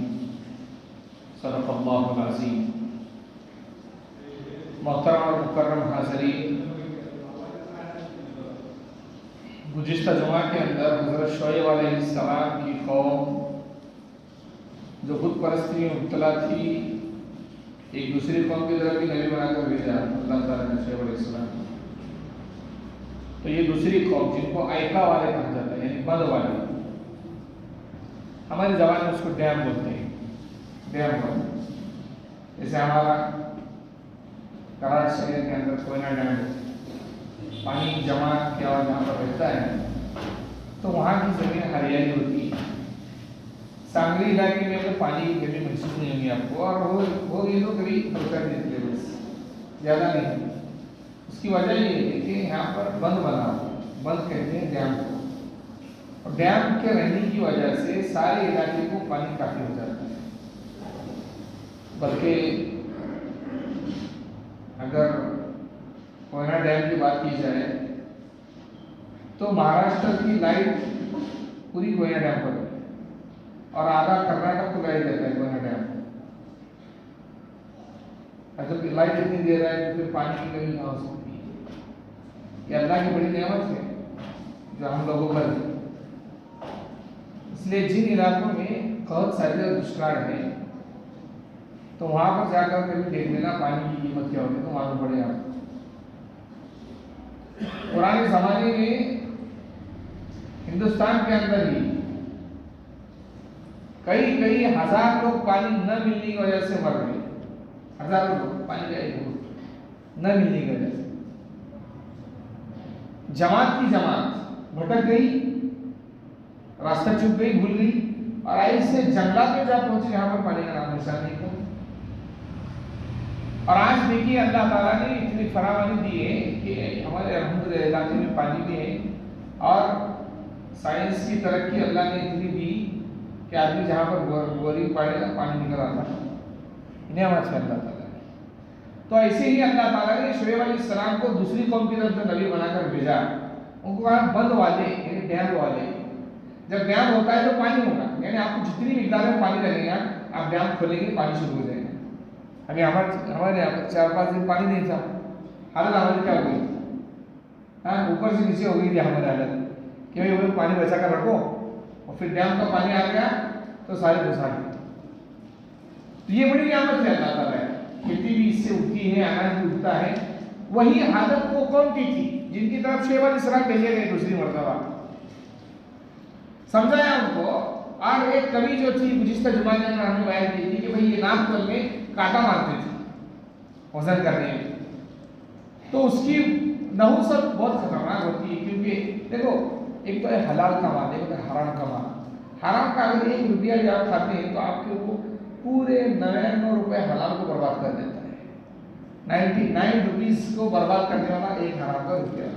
सदक़ल्लाहुल अज़ीम। मोहतरम और मुकर्रम हाज़रीन, गुज़िश्ता जुमा के अंदर हज़रत शुएब अलैहिस्सलाम की कौम जो खुद परस्ती में मुब्तला थी, एक दूसरी कौम की तरफ भी नबी बनाकर भेजा अल्लाह ताला ने शुएब अलैहिस्सलाम। तो ये दूसरी कौम जिनको आयका वाले कहा जाता है, यानी बंद वाले, हमारी ज़बान में उसको डैम बोलते हैं। डैम बोलते जैसे हमारा कराची शहर के अंदर कोयना डैम, पानी जमा किया और जहाँ पर रहता है तो वहाँ की ज़मीन हरियाली होती है। सांगली इलाके में तो पानी की कमी महसूस नहीं होगी आपको, और वो ये लोग करीब होकर देते हैं, बस ज़्यादा नहीं। उसकी वजह ये है कि यहाँ पर बंद बना, बंद कहते हैं डैम को, और डैम के रहने की वजह से सारे इलाके को पानी काफ़ी हो जाता है। बल्कि अगर कोयना डैम की बात की जाए तो महाराष्ट्र की लाइट पूरी कोयना डैम पर है और आधा कर्नाटक को लाइट देता है कोयना डैम। अगर लाइट इतनी दे रहा है तो फिर पानी की कमी कहाँ हो सकती है? ये अल्लाह की बड़ी नेमत है जो हम लोगों पर है। इसलिए जिन इलाकों में बहुत सारे दुष्काल है तो वहां पर जाकर कभी देख लेना पानी की कीमत क्या होगी, तो मालूम पड़े आपको। पुराने जमाने में हिंदुस्तान के अंदर ही कई कई हजार लोग पानी न मिलने की वजह से मर गए। हजारों लोग पानी का एक घूंट न मिलने की वजह से। जमात की जमात भटक गई, रास्ता चूक गई, भूल गई, और ऐसे जंगलात में जा पहुंचे जहां पर पानी का नाम निशान नहीं था। और आज देखिए अल्लाह ताला ने इतनी फरावानी दी है कि हमारे अल्हम्दुलिल्लाह इलाके में पानी भी है, और साइंस की तरक्की अल्लाह ने इतनी दी कि आदमी जहाँ पर बोरिंग पाड़ेगा पानी निकल आता है। नेमत है अल्लाह ताला ने। तो ऐसे ही अल्लाह ताला ने शुएब अलैहिस्सलाम को दूसरी कौम की तरफ जो नबी बनाकर भेजा, उनको कहा बंद वाले, यानी डैम वाले। जब डैम होता है तो पानी होगा, यानी आपको जितनी मिकदार में पानी लगेगा आप डैम खोलेंगे पानी शुरू हो जाएगा। अभी हमारे यहाँ पर 4-5 दिन पानी नहीं था, हालत हमारी क्या हो गई? हाँ, ऊपर से नीचे हो गई थी हमारी हालत कि भाई वो पानी बचा कर रखो, और फिर डैम का पानी आ गया तो सारे घुसा गए। तो ये बड़ी नियामत है अल्लाह ताला है, खेती भी इससे उगती है, अनाज भी उगता है। वही हालत वो कौन की थी जिनकी तरफ शुएब अलैहिस्सलाम भेजे गए दूसरी मरतबा, समझाया उनको। और एक कवि जो थी गुज़िश्ता जुमा में हमने बयान की थी कि भाई ये नागफल में कांटा मारते थे वजन करने में, तो उसकी नहुसत बहुत खतरनाक होती है। क्योंकि देखो, एक तो है हलाल कमाल, एक तो है हराम कमाल। हराम का अगर 1 रुपया भी आप खाते हैं तो आपके वो पूरे 99 रुपए हलाल को बर्बाद कर देता है। 99 रुपीज़ को बर्बाद करने वाला एक हराम का रुपया।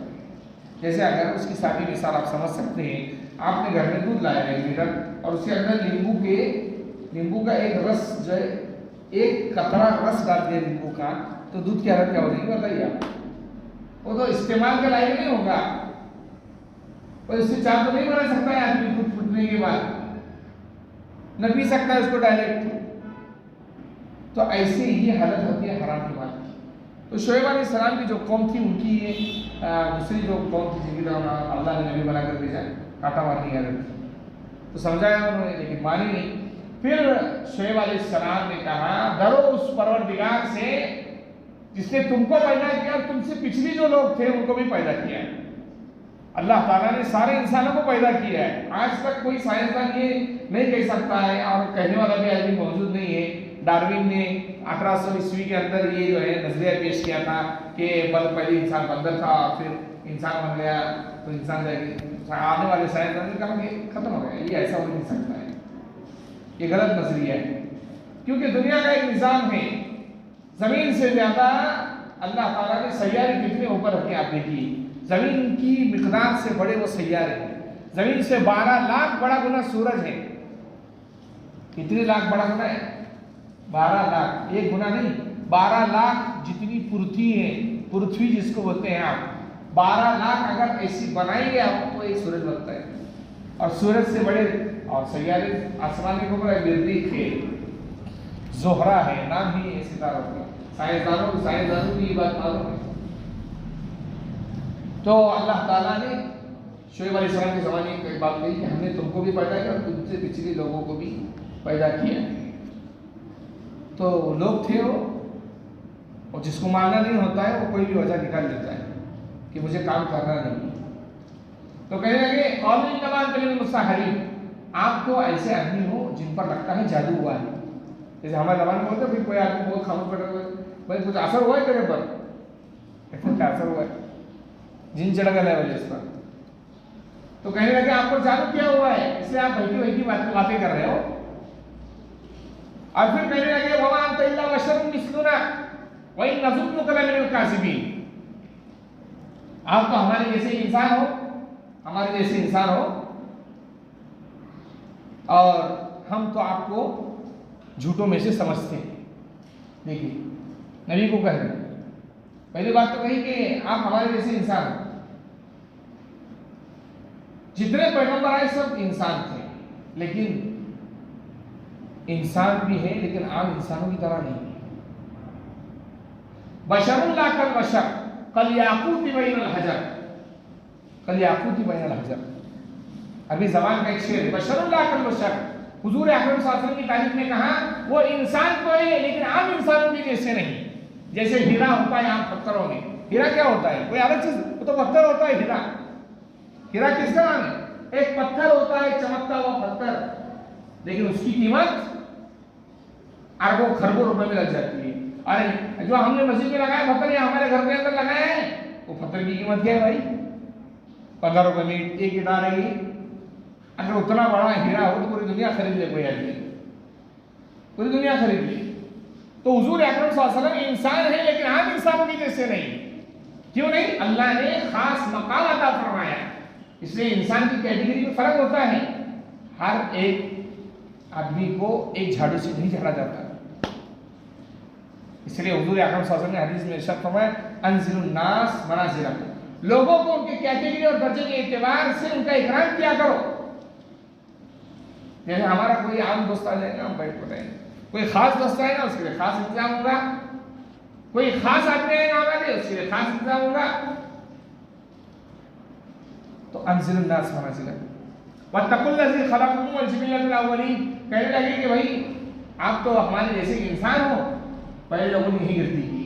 जैसे अगर उसकी सादी मिसाल आप समझ सकते हैं, आपने घर में दूध लाया 1 लीटर और उसके अंदर नींबू का एक रस जो है, एक कतरा रस डाल दिया नींबू का, तो दूध की हालत क्या हो जाएगी बताइए आप? वो तो इस्तेमाल के लायक नहीं होगा, और इससे चाय तो नहीं बना सकता है आदमी दूध फूटने के बाद, न पी सकता है उसको डायरेक्ट। तो ऐसे ही हालत होती है हराम की बात की। तो शुएब अलैहिस्सलाम की जो कौम थी, उनकी ये दूसरी जो कौम थी जिनकी तरफ अल्लाह ने नबी बनाकर भेजा, कांटा मारने की हालत थी। तो समझाया उन्होंने, लेकिन मानी नहीं। फिर शुएब अलैहिस्सलाम ने कहा, डरो उस परवरदिगार से जिसने तुमको पैदा किया और तुमसे पिछली जो लोग थे उनको भी पैदा किया। अल्लाह ताला ने सारे इंसानों को पैदा किया है। आज तक कोई साइंसदान ये नहीं कह सकता है, और कहने वाला भी आदमी मौजूद नहीं है। डार्विन ने 1800 ईस्वी के अंदर ये जो है नजरिया पेश किया था कि पहले इंसान बंदर था, फिर इंसान बन गया, तो इंसान जाएगी। आने वाले साइंसदान ने कहा कि खत्म हो गया, ये ऐसा हो नहीं सकता है, ये गलत नजरिया है। क्योंकि दुनिया का एक निज़ाम है, जमीन से ज्यादा अल्लाह ताला ने सैयारे कितने ऊपर रखे आप देखिए। जमीन की मिकदार से बड़े वो सैयारे हैं, जमीन से 12 लाख बड़ा गुना सूरज है। कितने लाख बड़ा गुना है? 12 लाख, एक गुना नहीं, 12 लाख जितनी पृथ्वी है, पृथ्वी जिसको बोलते हैं आप, 12 लाख अगर ऐसी बनाएंगे आप तो एक सूरज बनता है। और सूरज से बड़े और सैयारे आसमान के ऊपर मरीख है, जोहरा है, नाम ही है सितारों का। साइंसदानों की बात मालूम है। तो अल्लाह ताला ने शोएब अलैहिस्सलाम के ज़माने की एक बात कही कि हमने तुमको भी पैदा किया और तुमसे पिछले लोगों को भी पैदा किया। तो लोग थे वो, और जिसको मानना नहीं होता है वो कोई भी वजह निकाल देता है कि मुझे काम करना नहीं। तो कहने लगे कौल तमाम कलीम मुस्ताहरी, आप तो ऐसे आदमी हो जिन पर लगता है जादू हुआ है। जैसे हमारे ज़माने में बोलते फिर कोई आदमी बहुत खामोश बैठा हुआ है, भाई कुछ असर हुआ है तेरे पर? क्या असर हुआ है? जिन चढ़ गया है इस पर। तो कहने लगे आपको जादू क्या हुआ है, इसलिए आप बहकी बातें कर रहे हो। और फिर कहने लगे वमा अंत इल्ला बशरुम मिस्लुना व इन नज़ुन्नुका लमिनल काज़िबीन, आप तो हमारे जैसे इंसान हो, हमारे जैसे इंसान हो, और हम तो आपको झूठों में से समझते हैं। देखिए नबी को कह रहे, पहली बात तो कही कि आप हमारे जैसे इंसान हो। जितने पैगंबर आए सब इंसान थे, लेकिन इंसान भी है लेकिन आम इंसानों की तरह नहीं। बशरुल्लाह कल बशर कल याकूती बैनल हजर, कल याकूती बैनल हजर अरबी जबान का एक शेर है। बशरुल्लाह कल बशर, हुजूर अकरम सल्लल्लाहु अलैहि वसल्लम की तारीफ में कहा वो इंसान तो है लेकिन आम इंसानों की जैसे नहीं। जैसे हीरा होता है आम पत्थरों में, हीरा क्या होता है? कोई अलग चीज, वो तो पत्थर होता है। हीरा, हीरा किसका नाम है? एक पत्थर होता है, चमकता हुआ पत्थर, लेकिन उसकी कीमत अरबों खरबों रुपए में लग जाती है। अरे जो हमने मस्जिद में लगाया पत्थर या हमारे घर के अंदर लगाया है, वो पत्थर की कीमत क्या है भाई? 15 रुपए में एक ईंट आ रही है। अगर उतना बड़ा हीरा हो तो पूरी दुनिया खरीद ले, कोई आदमी पूरी दुनिया खरीद ले। तो हुजूर अकरम सल्लल्लाहु अलैहि वसल्लम इंसान है लेकिन आम इंसानों की जैसे नहीं। क्यों नहीं? अल्लाह ने खास मकाम अता फरमाया, इसलिए इंसान की कैटेगरी में फर्क होता है। हर एक आदमी को एक झाड़ू से नहीं झाड़ा जाता। इसलिए हुजूर अकरम सल्लल्लाहु अलैहि वसल्लम ने हदीस में इरशाद फरमाया अंज़िलुन नास मनाज़िलहुम, लोगों को उनके कैटेगरी और दर्जे के एतबार से उनका इकराम किया करो। जैसे हमारा कोई आम दोस्त आ जाएगा, हम बैठ पड़ेंगे, कोई खास दोस्त आएगा उसके लिए खास इंतजाम होगा, कोई खास आदमी आएगा हमारे उसके लिए खास इंतजाम होगा। तो अंज़िलुन नास मनाज़िलहुम वत्तकुल्लज़ी खलक़कुम वल जिबिल्लतल अव्वलीन, कहने लगे कि भाई आप तो हमारे जैसे इंसान हो, पहले लोगों ने यही गिरती की।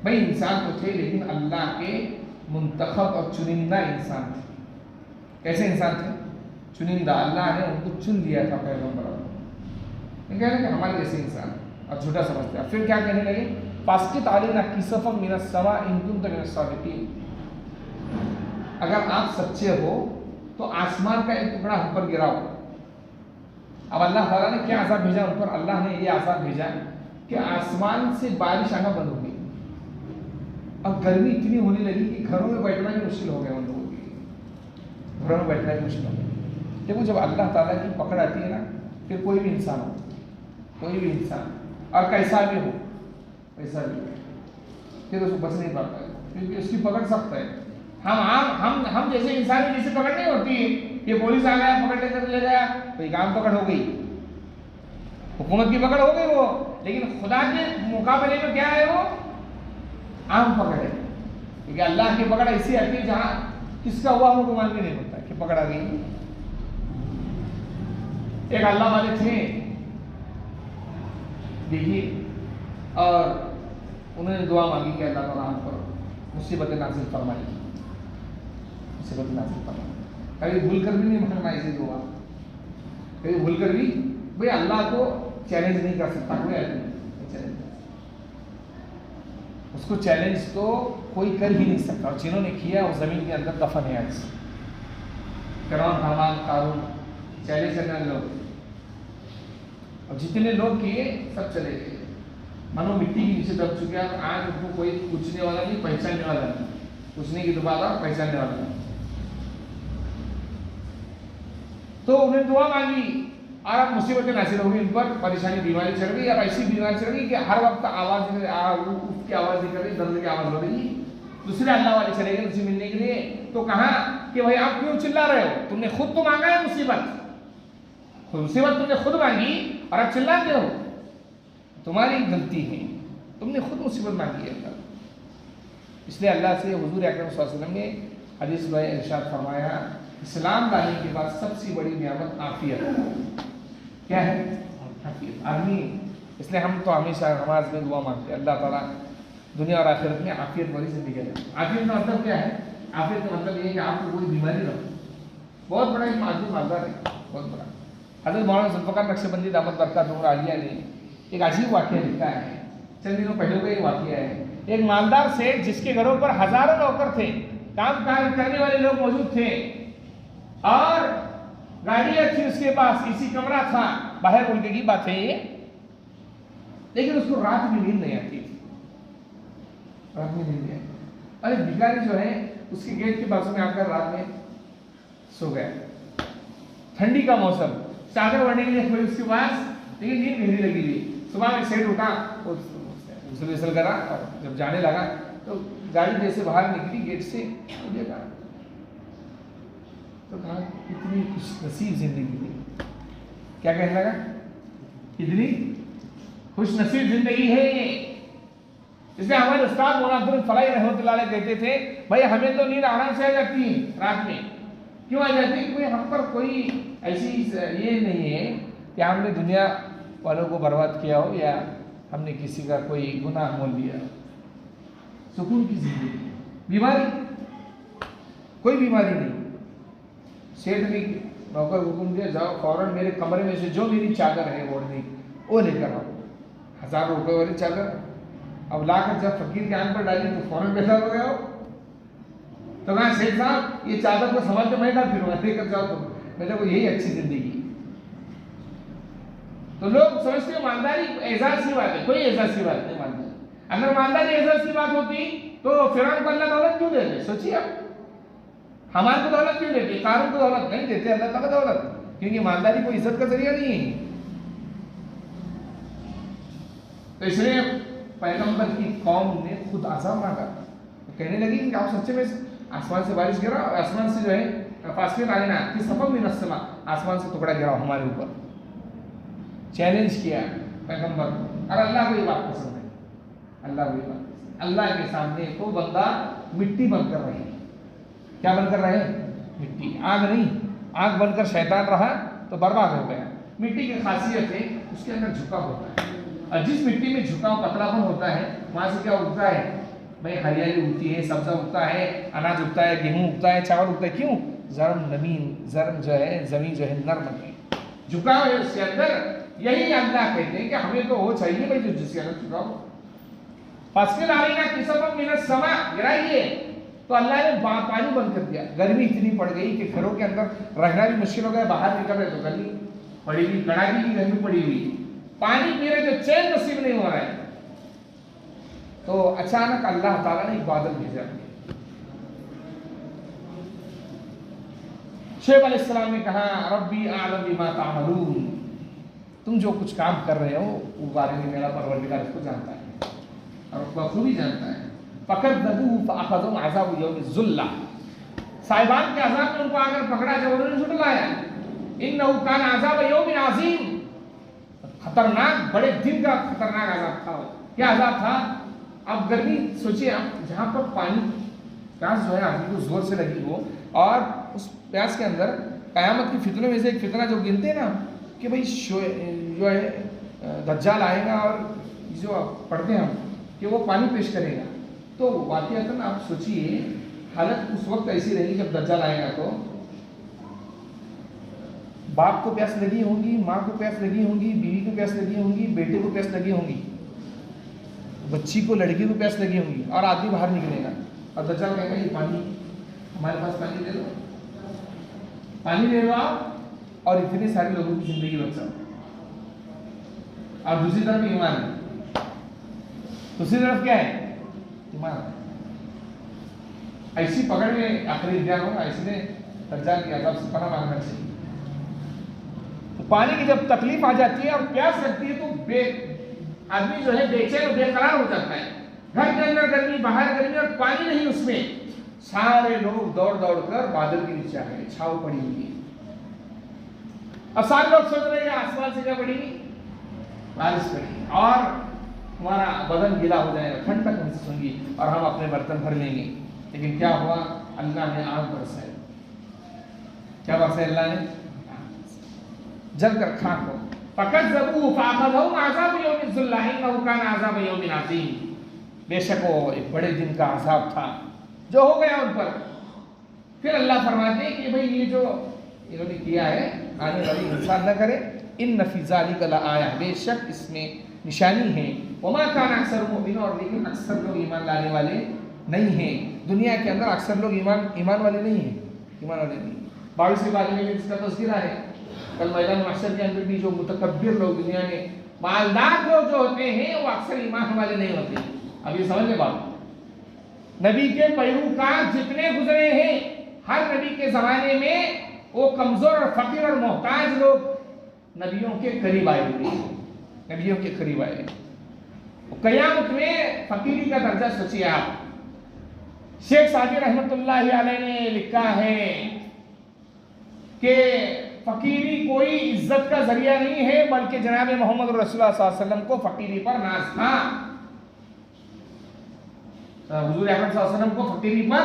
भाई इंसान तो थे लेकिन अल्लाह के मुंतखब और चुनिंदा इंसान थे। कैसे इंसान थे? चुनिंदा, अल्लाह ने उनको चुन लिया था पैगंबर। कह रहे कि हमारे जैसे इंसान, और झूठा समझते हैं। फिर क्या कहने लगे? फास्कित अलैना किसफम मिनस समा इन कुंत मिनस सादिकीन, अगर आप सच्चे हो तो आसमान का एक टुकड़ा हम पर गिराओ। अब अल्लाह ताला ने क्या आज़ाब भेजा उन पर? अल्लाह ने ये आज़ाब भेजा कि आसमान से बारिश आना बंद हो गई। अब गर्मी इतनी होने लगी कि घरों में बैठना भी मुश्किल हो गया उन लोगों के लिए, घरों में बैठना भी मुश्किल हो गया। देखो जब अल्लाह ताला की पकड़ आती है ना, फिर कोई भी इंसान हो, कोई भी इंसान और कैसा भी हो, वैसा भी हो, फिर उसको बच नहीं पाता है, क्योंकि उसकी पकड़ सख्त है। हम जैसे इंसान की जैसे पकड़ नहीं होती है कि पुलिस आ गया पकड़ लेकर ले गया तो एक आम पकड़ हो गई, हुकूमत की पकड़ हो गई वो, लेकिन खुदा के मुकाबले में क्या है? वो आम पकड़ है। क्योंकि अल्लाह की पकड़ ऐसी आती है जहाँ किसका हुआ हमको मालूम नहीं होता कि पकड़ आ गई। एक अल्लाह वाले थे देखिए, और उन्होंने दुआ मांगी कि अल्लाह ताला हम पर मुसीबत नाज़िल फरमाई। मुसीबत नाज़िल फरमा। कभी भूल कर भी नहीं मांगना ऐसी दुआ, कभी भूल कर भी, भाई अल्लाह को चैलेंज नहीं कर सकता कोई आदमी, चैलेंज उसको चैलेंज तो कोई कर ही नहीं सकता। और जिन्होंने किया उस जमीन के अंदर दफन है आज। फिरौन, हामान, कारून चैलेंज करने वाले लोग, और जितने लोग किए सब चले गए, मानो मिट्टी के नीचे दब चुके हैं। आज उनको कोई पूछने वाला नहीं, पहचानने वाला नहीं, पूछने की दोबारा पहचानने वाला नहीं। तो उन्हें दुआ मांगी और अब मुसीबतें नासिल हो गई, उन पर परेशानी, बीमारी चढ़ गई। अब ऐसी बीमारी चढ़ गई कि हर वक्त आवाज की आवाज निकल रही, दर्द की आवाज हो रही। दूसरे अल्लाह वाले चले गए उसे मिलने के लिए, तो कहा कि भाई आप क्यों चिल्ला रहे हो, तुमने खुद तो मांगा है मुसीबत, मुसीबत तुमने खुद मांगी और आप चिल्लाते हो, तुम्हारी गलती है, तुमने खुद मुसीबत मांगी है अल्लाह। इसलिए अल्लाह से हुजूर अकरम सल्लल्लाहु अलैहि वसल्लम ने हदीस में इरशाद फरमाया, इस्लाम लाने के बाद सबसे बड़ी नियामत आफियत। क्या है? आफियत। आदमी, इसलिए हम तो हमेशा नमाज में दुआ मांगते हैं, अल्लाह ताला दुनिया और आखिरत में आफियत वाली जिंदगी दे। आफियत का मतलब क्या है? आफियत का मतलब ये है कि आपको कोई बीमारी ना हो। बहुत बड़ा एक आदमी मालदार है, बहुत बड़ा। हज़रत मौलाना ज़ुल्फ़िकार नक्शबंदी दामत बरकतुहू आलिया ने एक अजीब वाक़या लिखा है, चंद दिनों पहले का ये वाक़या है। एक मालदार सेठ जिसके घरों पर हजारों नौकर थे, काम काज करने वाले लोग मौजूद थे और गाड़ियां थी उसके पास, इसी कमरा था, बाहर मुल्क की बात है ये, लेकिन उसको रात में नींद नहीं आती थी, रात में नींद नहीं आती। अरे भिखारी जो है उसके गेट के बाजू में आकर रात में सो गया, ठंडी का मौसम, चादर ओढ़ने के लिए कोई उसके पास, लेकिन नींद गहरी लगी हुई। सुबह में सेठ उठा, गुसल करा और जब जाने लगा तो गाड़ी जैसे बाहर निकली गेट से, तो देखा तो कहा इतनी खुशनसीब जिंदगी थी। क्या कहने लगा? इतनी खुशनसीब जिंदगी है ये। इसलिए हमारे उस्ताद मौलाना अब्दुल फलाई रहमतुल्लाह अलैह कहते थे, भाई हमें तो नींद आराम से आ जाती है रात में। क्यों आ जाती है? क्योंकि हम पर कोई ऐसी ये नहीं है कि हमने दुनिया वालों को बर्बाद किया हो या हमने किसी का कोई गुनाह मोल लिया। सुकून की जिंदगी, बीमारी कोई बीमारी नहीं। सेठ ने नौकर हुक्म दिया, जाओ फौरन मेरे कमरे में से जो मेरी चादर है ओढ़ने वो लेकर आओ, 1000 रुपये वाली चादर। अब लाकर जब फकीर के आंख पर डाली तो फौरन बेहतर हो गया हो। तो कहा सेठ साहब ये चादर को संभाल के मैं ना फिरूंगा, लेकर जाओ तुम, मेरे को यही अच्छी जिंदगी। तो लोग समझते हैं मालदारी एजाज की बात है, कोई एजाज की बात नहीं मालदारी। अगर मालदारी एजाज की बात होती तो फिरौन को अल्लाह दौलत क्यों देते? सोचिए आप, हमारे को दौलत क्यों देते? कारून को दौलत नहीं देते अल्लाह ताला दौलत, क्योंकि मालदारी कोई इज्जत का जरिया नहीं है। तो इसलिए पैगंबर की कौम ने खुद आज़ाद मांगा, तो कहने लगी कि आप सच्चे में आसमान से बारिश गिरा, आसमान से जो है फासले आगे ना कि सफम में नस्मा, आसमान से टुकड़ा गिरा हमारे ऊपर। चैलेंज किया पैगंबर को, और अल्लाह को ये बात पसंद है, अल्लाह को ये बात पसंद है। अल्लाह के सामने तो बंदा मिट्टी बनकर रहे, क्या बनकर रहे? मिट्टी, आग नहीं। आग बनकर शैतान रहा तो बर्बाद हो गया। मिट्टी की खासियत है उसके अंदर झुकाव होता है, और जिस मिट्टी में झुकाव पतलापन होता है वहां से क्या उगता है? भाई हरियाली उगती है, सब्जा उगता है, अनाज उगता है, गेहूं उगता है, चावल उगता है। क्यों? जर्म नमीन, जर्म जो है जमीन जो है नर्म है, झुकाव है उसके अंदर। यही अल्लाह कहते हैं कि हमें तो वो चाहिए भाई जो जिसके अंदर झुकाव। फस्ल आलेना किसम मिनस समा गिराइए, तो अल्लाह ने पानी बंद कर दिया। गर्मी इतनी पड़ गई कि घरों के अंदर रहना भी मुश्किल हो गया, बाहर निकल रहे तो गर्मी पड़ी हुई, कड़ाकी की गर्मी पड़ी हुई, पानी पी रहे तो चैन नसीब नहीं हो रहा है। तो अचानक अल्लाह ताला ने एक बादल भेजा। शुएब अलैहिस्सलाम ने कहा, रब्बी आलम बिमा तामलून, तुम जो कुछ काम कर रहे हो वो बारे में मेरा परवरदिगार इसको जानता है और बखूबी जानता है। फकद्दबूहु फअख़ज़हुम अज़ाबु यौमिज़ ज़ुल्ला, साहिबान के अज़ाब में उनको आकर पकड़ा जब उन्होंने झुठलाया। इन्नहु कान अज़ाब यौमिन अज़ीम, खतरनाक बड़े दिन का खतरनाक अज़ाब था। क्या अज़ाब था? अब गर्मी सोचिए आप, जहाँ पर पानी प्यास जो है आदमी को जोर से लगी हो, और उस प्यास के अंदर कयामत की फितनों में से एक फितना जो गिनते हैं ना कि भाई जो है दज्जाल आएगा और जो पढ़ते हैं हम कि वो पानी पेश करेगा। तो वाक़ियतन आप सोचिए हालत उस वक्त ऐसी रहेगी जब दज्जाल आएगा तो बाप को प्यास लगी होगी, माँ को प्यास लगी होगी, बीवी को प्यास लगी होगी, बेटे को प्यास लगी होगी, बच्ची को, लड़की को प्यास लगी होगी, और आदमी बाहर निकलेगा और दज्जाल कहेगा ये पानी, हमारे पास पानी दे दो, पानी दे दो आप, और इतने सारे लोगों की जिंदगी बचाओ। और दूसरी तरफ ईमान है, दूसरी तरफ क्या है? ईमान। ऐसी पकड़ में आखिरी इंतजार होगा, इसलिए दज्जाल की अज़ाब से पनाह मांगना चाहिए। तो पानी की जब तकलीफ आ जाती है और प्यास लगती है तो आदमी जो है बेचैन और बेकरार हो जाता है। घर के अंदर गर्मी, बाहर गर्मी, और पानी नहीं उसमें। सारे लोग दौड़ दौड़ कर बादल के नीचे आ गए, छाव पड़ी हुई है। अब सारे लोग सोच रहे हैं आसमान से क्या पड़ेगी? बारिश पड़ेगी और हमारा बदन गीला हो जाएगा, ठंडक महसूस होगी और हम अपने बर्तन भर लेंगे। लेकिन क्या हुआ? अल्लाह ने आग बरसाई। क्या बरसाई अल्लाह ने? जलकर खाक हो। फकज़्ज़बूहु फ़अख़ज़हुम अज़ाबु यौमिज़ ज़ुल्ला इन्नहु कान अज़ाबु यौमिन अज़ीम। बेशक वो एक बड़े दिन का अज़ाब था जो हो गया उन पर। फिर अल्लाह फरमाते हैं कि भाई ये जो इन्होंने किया है आने वाली इंसान न करे। इन्न फ़ी ज़ालिका लआया, बेशक इसमें निशानी है। वमा कान अक्सरुहुम मुमिनीन, और लेकिन अक्सर लोग ईमान लाने वाले नहीं हैं। दुनिया के अंदर अक्सर लोग ईमान वाले नहीं हैं, ईमान वाले नहीं। 22 के बारे में इसका तज़किरा है। कल मैदान महशर के अंदर भी जो मुतकब्बिर लोग, दुनिया में मालदार लोग जो होते हैं वो अक्सर ईमान वाले नहीं होते। अब ये समझ ले बात, नबी के पैरूकार जितने गुजरे हैं, हर नबी के जमाने में वो कमजोर और फकीर और मोहताज लोग नबियों के करीब आए हुए, नबियों के करीब आए। क़यामत में फकीरी का दर्जा सोचिए आप। शेख सादी रहमतुल्लाह अलैह ने लिखा है कि फकीरी कोई इज्जत का जरिया नहीं है, बल्कि जनाब मोहम्मद रसूलुल्लाह सल्लल्लाहु अलैहि वसल्लम को फकीरी पर नाज था। हुजूर अकरम सल्लल्लाहु अलैहि वसल्लम को फकीरी पर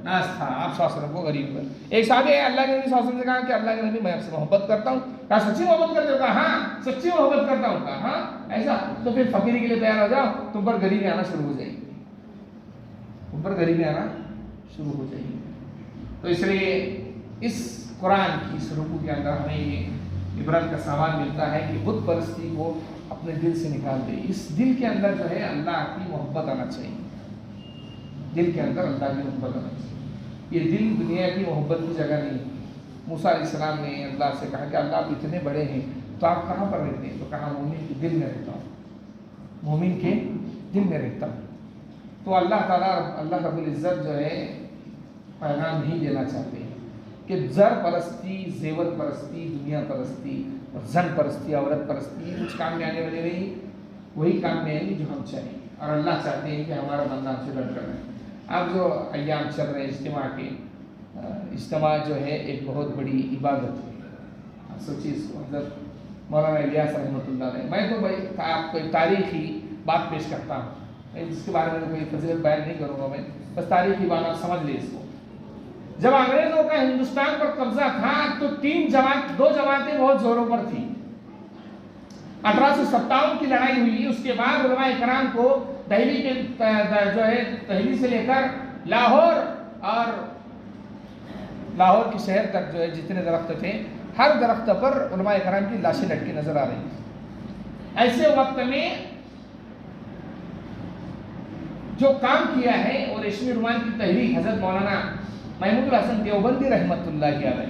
नाज था, आप सल्लल्लाहु अलैहि वसल्लम को गरीब पर। एक साहब अल्लाह के नबी सल्लल्लाहु अलैहि वसल्लम से कहा कि अल्लाह के नबी मैं आपसे मोहब्बत करता हूँ। कहा सच्ची मोहब्बत करते हो? कहा हाँ सच्ची मोहब्बत करता हूँ। कहा हाँ ऐसा, तो फिर फकीरी के लिए तैयार हो जाओ, तुम पर गरीबी आना शुरू हो जाएगी, तुम पर गरीबी आना शुरू हो जाएगी। तो इसलिए इस कुरान की इस रुकू के अंदर हमें ये इबरत का सामान मिलता है कि बुत परस्ती को अपने दिल से निकाल दे। इस दिल के अंदर जो है अल्लाह की मोहब्बत आना चाहिए, दिल के अंदर अल्लाह की मोहब्बत आना चाहिए। ये दिल दुनिया की मोहब्बत की जगह नहीं है। मूसा अलैहिस्सलाम ने अल्लाह से कहा कि अल्लाह आप इतने बड़े हैं तो आप कहाँ पर रहते हैं? तो कहा मोमिन के दिल में रहता हूँ, मोमिन के दिल में रहता हूँ। तो अल्लाह ताला अल्लाह रब्बुल इज़्ज़त जो है पैगाम नहीं देना चाहते कि ज़र परस्ती, जेवर परस्ती, दुनिया परस्ती और जन परस्ती, औरत परस्ती कुछ काम में आने वाले नहीं, वही काम में आएंगे जो हम चाहें। और अल्लाह चाहते हैं कि हमारा बंदा हमसे डर कर रहे। अब जो अय्याम चल रहे हैं इज्तिमा के, इज्तिमा जो है एक बहुत बड़ी इबादत है। सोचिए इसको, मतलब मौलाना इलियास रहमतुल्लाह अलैह, मैं तो भाई आपको एक तारीखी बात पेश करता हूँ, जिसके बारे में कोई फजीलत बयान नहीं करूँगा मैं, बस तारीखी बात आप समझ लें इसको। जब अंग्रेजों का हिंदुस्तान पर कब्जा था तो दो जमातें बहुत जोरों पर थी। 1857 की लड़ाई हुई, उसके बाद उलमा इकराम को दिल्ली के जो है दिल्ली से लेकर लाहौर और लाहौर के शहर तक जो है जितने दरख्त थे, हर दरख्त पर उलमा इकराम की लाशें लटकी नजर आ रही थी। ऐसे वक्त में जो काम किया है और रेशमी रुमाल की तहरीक हजरत मौलाना महमूद हसन देवबंदी रहमतुल्लाह अलैह,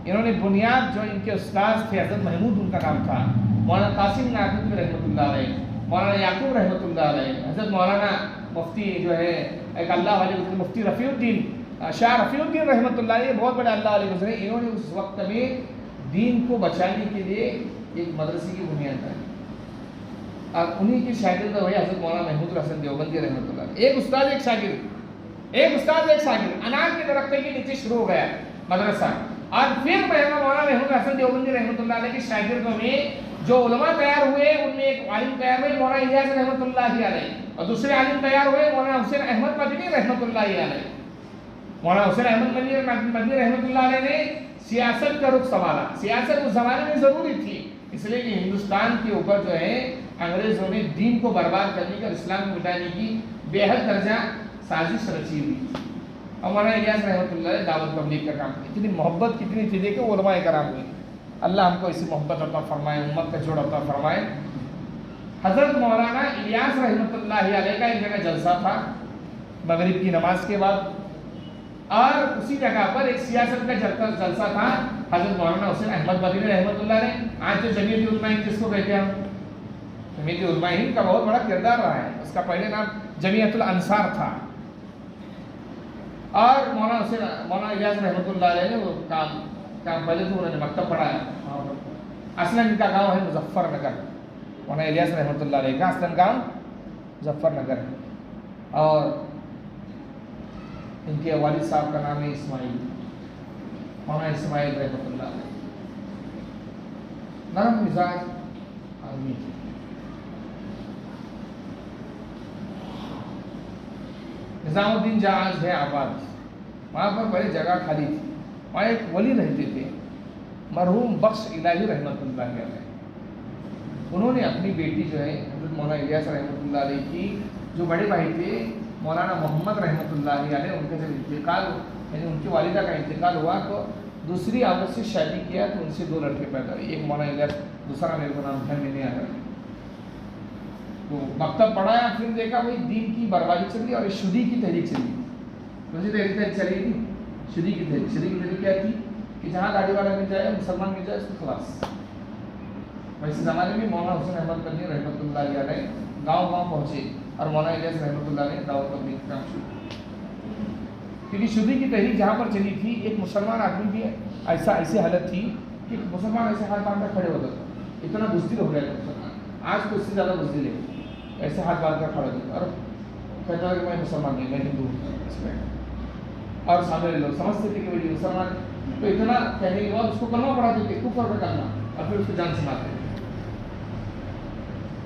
इन्होंने बुनियाद जो इनके उस्ताद थे हजरत महमूद उनका नाम था, मौलाना कासिम नागवी रहमतुल्लाह अलैह, मौलाना याकूब रहमतुल्लाह अलैह, हजरत मौलाना मुफ्ती जो है एक अल्लाह वाले मुफ्ती रफ़ीउद्दीन शाह रफ़ीउद्दीन रहमतुल्लाह अलैह, बहुत बड़े अल्लाह वाले गुजरे। इन्होंने उस वक्त में दीन को बचाने के लिए एक मदरसे की बुनियाद बनाई और उन्हीं के शागिर्द हुए हजरत मौलाना महमूद हसन देवबंदी रहमतुल्लाह। एक उस्ताद एक शागिर्द, एक उस्ताद एक शागिर्द, अनार के दरख्त के नीचे शुरू हो गया मदरसा। और फिर मौलाना महमूद हसन देवबंदी रहमतुल्लाह अलैह के शागिर्दों में जो उलमा तैयार हुए, उनमें एक आलिम तैयार हुए मौलाना इलियास रहमतुल्लाह अलैह, और दूसरे आलिम तैयार हुए मौलाना हुसैन अहमद मदनी रहमतुल्लाह अलैह। मौलाना हुसैन अहमद मदनी रहमतुल्लाह अलैह ने सियासत का रुख संभाला। सियासत उस जमाने में जरूरी थी, इसलिए कि हिंदुस्तान के ऊपर जो है अंग्रेजों ने दीन को बर्बाद करने का, इस्लाम को मिटाने की बेहद दर्जा साजिश रची हुई। और मौलाना इलियास रहमतुल्लाह अलैह दावत तबलीग का काम किया। इतनी मोहब्बत कितनी थी देखो उलमाए कराम में। अल्लाह हमको इसी मोहब्बत अता फरमाए, उम्मत का जोड़ अता फरमाए। हज़रत मौलाना इलियास रहमतुल्लाह अलैह का एक जगह जलसा था मगरिब की नमाज के बाद, और उसी जगह पर एक सियासत का जलसा था हज़रत मौलाना हुसैन अहमद मदनी रहमतुल्लाह अलैह। आज जो जमीयत उलमा हिंद जिसको कहते हैं हम, जमीयत उलमा हिंद का बहुत बड़ा किरदार रहा है। उसका पहले नाम जमीयतुल अंसार था। और मौलाना इलियास रहमतुल्लाह अलैह ने वो काम पहले तो उन्होंने मकतब पढ़ाया। असलन इनका गांव है मुजफ्फरनगर। मौलाना इलियास रहमतुल्लाह अलैह का असलन गांव मुजफ्फरनगर है, और इनके वालिद साहब का नाम है इस्माइल, मौलाना इस्माइल रहमतुल्लाह अलैह। नरम मिजाज आदमी थे। निजामुद्दीन जहाँ आज है आबाद, वहाँ पर बड़ी जगह खाली थी। वहाँ एक वली रहते थे मरहूम बख्श इलाही रहमतुल्लाह अलैह। उन्होंने अपनी बेटी जो है हज़रत मौलाना इलियास रहमतुल्लाह अलैह की जो बड़े भाई थे मौलाना मोहम्मद रहमतुल्लाह अलैह, उनका जब इंतकाल यानी उनकी वालिदा का इंतकाल हुआ तो दूसरी औरत से शादी किया तो उनसे 2 लड़के पैदा हुए। एक मौलाना इलियास, दूसरा मेरे को नाम ध्यान में नहीं आ रहा। तो मकतब पढ़ाया, फिर देखा भाई दीन की बर्बादी चल रही और शुदी की तहरीक चली। दूसरी तहरीक चली थी शुदी की तहरीक। शुदी की तहरीक क्या थी कि जहाँ गाड़ी वाला मिल जाए, मुसलमान मिल जाए, उसको खलास। वैसे ज़माने में मौलाना हुसैन अहमद मदनी रहमतुल्लाह अलैह गाँव पहुँचे और मौलाना इलियास रहमतुल्लाह ने दावत तबलीग का काम शुरू किया। क्योंकि शुदी की तहरीक जहाँ पर चली थी, एक मुसलमान आदमी भी ऐसी हालत थी कि मुसलमान ऐसे हाथ बांध कर खड़े होते थे। इतना बुज़दिल हो गया था मुसलमान, आज तो उससे ज़्यादा बुज़दिल है। ऐसे हाथ बांध कर खड़े होते और कहता था कि मैं मुसलमान नहीं, मैं हिंदू हूँ। और सामने लोग समझते थे कि भाई मुसलमान, तो इतना कहने के बाद उसको कलमा पढ़ाते थे, कुफ्र का कलमा, और फिर उसको जान सुनाते थे।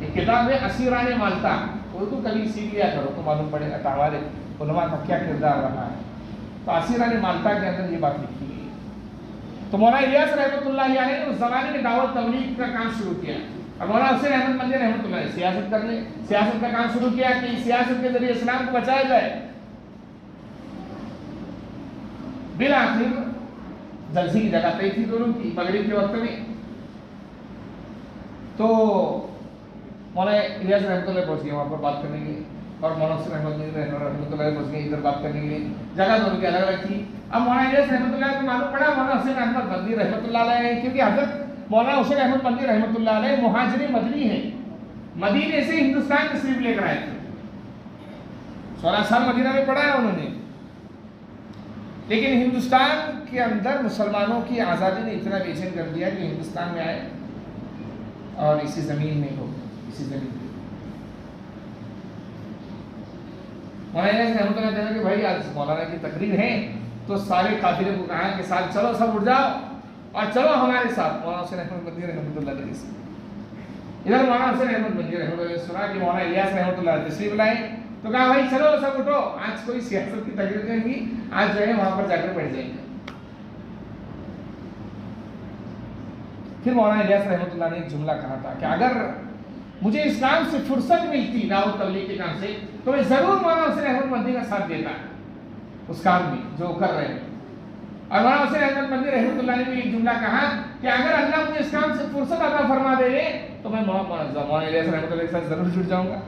एक किताब है असीराने माल्टा, उर्दू कभी सीख लिया करो तो मालूम पड़ेगा कि हमारे उलमा का क्या किरदार रहा है। तो असीराने माल्टा के अंदर ये बात लिखी गई है। तो मौलाना इलियास रहमतुल्लाह अलैह ने उस ज़माने में दावत तबलीग का काम शुरू किया। और मौलाना हुसैन अहमद मदनी रहमतुल्लाह अलैह सियासत का काम शुरू किया कि सियासत के जरिए इस्लाम को बचाया जाए। बिल आखिर जलसे की जगह तय थी दोनों की मगरिब के वक्त में। तो मौलाना इलियास रहमतुल्लाह पहुंच गए वहाँ पर बात करने के लिए, और मौलाना हुसैन अहमद रहमतुल्लाह पहुंच गए इधर बात करने के लिए। जगह दोनों की अलग अलग थी। अब मौलाना इलियास रहमतुल्लाह को मालूम पड़ा मौलाना हुसैन अहमद मदनी रहमतुल्लाह अलैह, क्योंकि हज़रत मौलाना हुसैन अहमद मदनी रहमतुल्लाह अलैह मुहाजिर मदनी है, मदीने से हिंदुस्तान तशरीफ लेकर आए थे। 16 साल मदीना में पढ़ा है उन्होंने, लेकिन हिंदुस्तान के अंदर मुसलमानों की आज़ादी ने इतना बेचैन कर दिया कि हिंदुस्तान में आए और इसी ज़मीन में हो, इसी ज़मीन में मौलाना रहमतुल्लाह कहते हैं कि भाई आज मौलाना की तकरीर है, तो सारे काफिले को कहा कि साथ चलो, सब उठ जाओ और चलो हमारे साथ। मौलाना हुसैन अहमद मदनी रहमतुल्लाह अलैह से इधर मौलाना हुसैन अहमद मदनी रहमतुल्लाह अलैह सुना कि मौलाना इलियास रहमतुल्लाह अलैह तशरीफ लाए, तो कहा भाई चलो सब उठो, आज कोई सियासत की तकरीर करेंगी, आज जो है वहां पर जाकर बैठ जाएंगे। फिर मौलाना इलियास रहमतुल्लाह ने एक जुमला कहा था कि अगर मुझे इस काम से फुर्सत मिलती दावत तबलीग के काम से, तो मैं जरूर मौलाना हुसैन अहमद मदनी का साथ देता उस काम में जो कर रहे हैं। और मौलाना हुसैन अहमद मदनी रहमतुल्लाह ने भी एक जुमला कहा कि अगर अल्लाह मुझे इस काम से फुर्सत अता फरमा दे तो मैं मौलाना इलियास रहमतुल्लाह के साथ जरूर जुड़ जाऊंगा।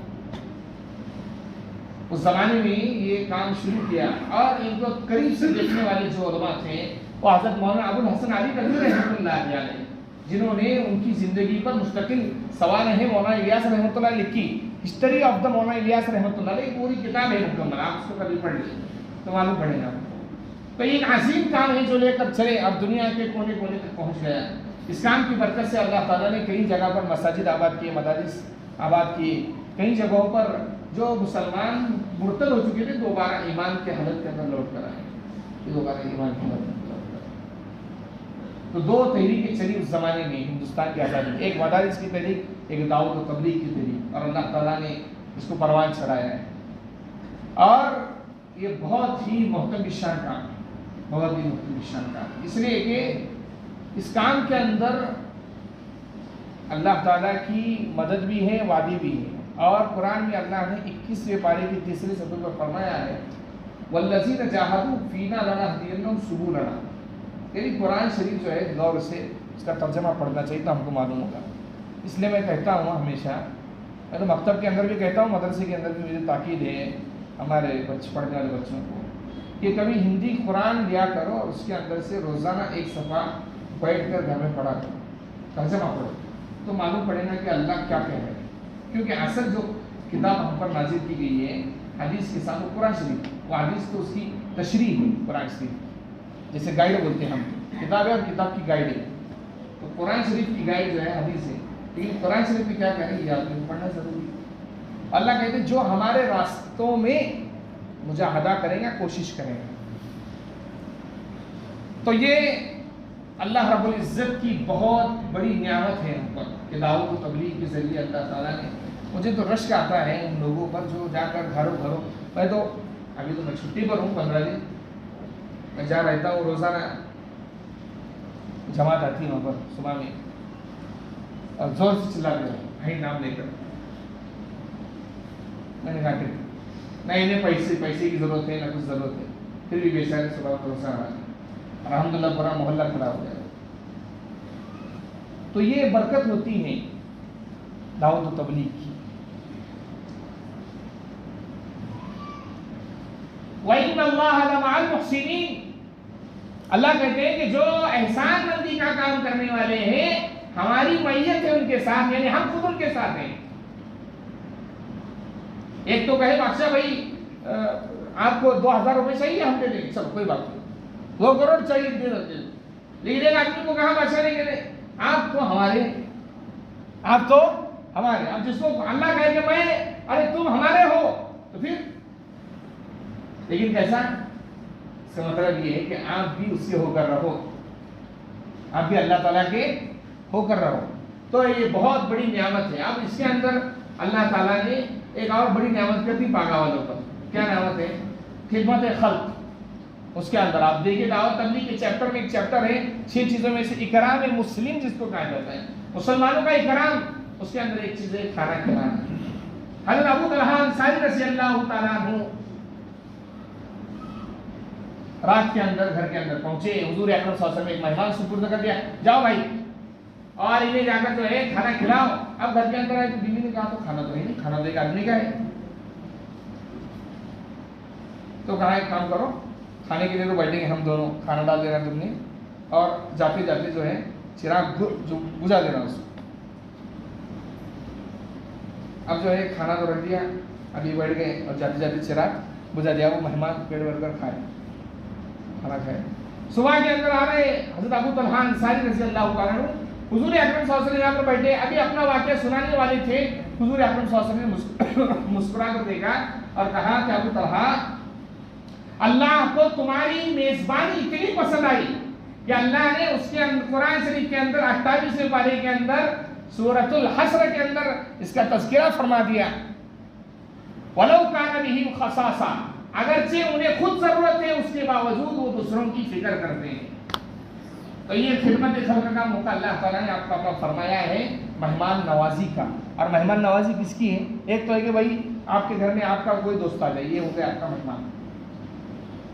उस जमाने में ये काम शुरू किया, और इनको करीब से देखने वाले जो उलमा थे वो हज़रत मौलाना अबुल हसन अली नदवी रहमतुल्लाह अलैह, जिन्होंने उनकी ज़िंदगी पर मुस्तकिल सवाल है मौलाना इलियास रहमतुल्लाह लिखी। हिस्ट्री ऑफ द मौलाना इलियास रहमतुल्लाह अलैह पूरी किताब है मुकम्मल, आप उसको कभी पढ़ लीजिए तो मालूम पड़ेगा। तो एक अजीम काम है जो लेकर चले अब दुनिया के कोने कोने तक पहुँच गया। इस काम की बरकत से अल्लाह ताला ने कई जगह पर मसाजिद आबाद किए, मदारिस आबाद किए। कई जगहों पर जो मुसलमान मुर्तद हो चुके थे दोबारा ईमान के हालत के अंदर लौट कर आए, दोबारा ईमान की हालत में लौट कर। तो 2 तहरीकें चली उस ज़माने में हिंदुस्तान की आज़ादी, एक मदारिस की तहरीक, एक दावत और तबलीग की तहरीक, और अल्लाह ताला ने इसको परवान चढ़ाया है। और ये बहुत ही मोहतरम शान काम, बहुत ही मोहतरम शान काम, इसलिए कि इस काम के अंदर अल्लाह ताला की मदद भी है, वादी भी है। और कुरान में अल्लाह ने 21वें पारे की 3रे सूरत में फरमाया है वल्लज़ीना जाहदू फीना लनहदियन्नहुम सुबुलना। यानी कुरान शरीफ जो है गौर से इसका तर्जमा पढ़ना चाहिए तो हमको मालूम होगा। इसलिए मैं कहता हूँ हमेशा, मैं तो मकतब के अंदर भी कहता हूँ, मदरसे के अंदर भी मुझे ताकीद है हमारे पढ़ने वाले बच्चों को कि कभी हिंदी कुरान लिया करो और उसके अंदर से रोज़ाना एक सफ़ा बैठ कर घर में पढ़ा करो, तर्जमा पढ़ो, तो मालूम पड़ेगा कि अल्लाह क्या कह रहे हैं। क्योंकि असल जो किताब हम पर नाजिल की गई है हदीस के साथ, वो कुरान शरीफ, वो हदीस तो उसकी तशरीह है कुरान शरीफ, जैसे गाइड बोलते हैं हम, किताब है और किताब की गाइड है। तो कुरान शरीफ की गाइड जो है हदीस है, लेकिन कुरान शरीफ में क्या करेंगे याद में पढ़ना जरूरी। अल्लाह कहते हैं जो हमारे रास्तों में मुजाहदा करेगा, कोशिश करेगा। तो ये अल्लाह रब्बुल इज़्ज़त की बहुत बड़ी नियामत है हम पर कि दाऊद को तबलीग के ज़रिए अल्लाह ताला ने, मुझे तो रश्क आता है उन लोगों पर जो जाकर घरों घरों, मैं तो अभी तो मैं छुट्टी पर हूँ 15 दिन, मैं जा रहता हूँ, रोज़ाना जमात आती है वहाँ पर सुबह में और ज़ोर से चिल्लाते हैं भाई नाम लेकर। मैंने कहा कि नहीं इन्हें पैसे की ज़रूरत है ना कुछ ज़रूरत है, फिर भी बेचारे सुबह को रोज़ा अल्हम्दुलिल्लाह पूरा मोहल्ला खड़ा हो गया। तो ये बरकत होती है दावत व तबलीग की। अल्लाह कहते हैं कि जो एहसान मंदी का काम करने वाले हैं हमारी मैयत है उनके साथ, यानी हम खुद उनके साथ हैं। एक तो कहे बादशाह भाई आपको 2000 रुपये चाहिए, हम दे देंगे, चलो कोई बात नहीं, 2 करोड़ चाहिए दे देते। लेकिन एक आदमी को कहा बादशाह ने कहते आप तो हमारे, अब जिसको अल्लाह कहे कि मैं, अरे तुम हमारे हो, तो फिर लेकिन कैसा, इसका मतलब ये है कि आप भी उससे होकर रहो, आप भी अल्लाह ताला के होकर रहो। तो ये बहुत बड़ी नियामत है। अब इसके अंदर अल्लाह ताला ने एक और बड़ी नियामत कर दी पागा वालों पर। क्या नियामत है? खिदमत खल्क। उसके अंदर आप देखिए दावत तबलीग के चैप्टर में एक चैप्टर है 6 चीज़ों में से इकराम मुस्लिम जिसको कहा जाता है, मुसलमानों का इकराम, उसके अंदर एक चीज़ है खाना खिलाना। हज़रत अबू तलहा अंसारी रज़ियल्लाहु ताला अन्हु रात के अंदर घर के अंदर पहुंचे, हुजूर अकरम सल्लल्लाहु अलैहि वसल्लम एक मेहमान सुपुर्द कर दिया, जाओ भाई और इन्हें जाकर जो है खाना खिलाओ। अब घर के अंदर आए तो बीवी ने कहा तो खाना तो नहीं, खाना तो एक आदमी का है। तो कहा एक काम करो, खाने के लिए तो बैठेंगे हम दोनों, खाना डाल देना तुमने और जाते जाते जो है चिराग जो बुझा देना उसको। अब जो है खाना तो रख दिया, अभी बैठ गए और जाते जाते चिराग बुझा दिया। वो मेहमान पेट भर कर खाए, खाना खाए। सुबह के अंदर आ रहे हज़रत अबू तलहा अंसारी रज़ियल्लाहु ताला अन्हु हुजूर अकरम सल्लल्लाहु अलैहि वसल्लम यहाँ पर बैठे, अभी अपना वाक़या सुनाने वाले थे। हुजूर अकरम सल्लल्लाहु अलैहि वसल्लम ने मुस्कुरा कर देखा और कहा कि अबू तलहा, अल्लाह को तुम्हारी मेज़बानी इतनी पसंद आई कि अल्लाह ने उसके कुरान शरीफ के अंदर 28वें पारे के अंदर सूरतुल हश्र के अंदर इसका तज़किरा फरमा दिया। वलौ कान बिहिम खसासा, अगरचे उन्हें खुद जरूरत है उसके बावजूद वो दूसरों की फिक्र करते हैं। तो ये खिदमत खल्क का मौका अल्लाह ताला ने आपका फरमाया है मेहमान नवाजी का। और मेहमान नवाजी किसकी है? एक तो है कि भाई आपके घर में आपका कोई दोस्त आ जाए, ये हो गया आपका मेहमान।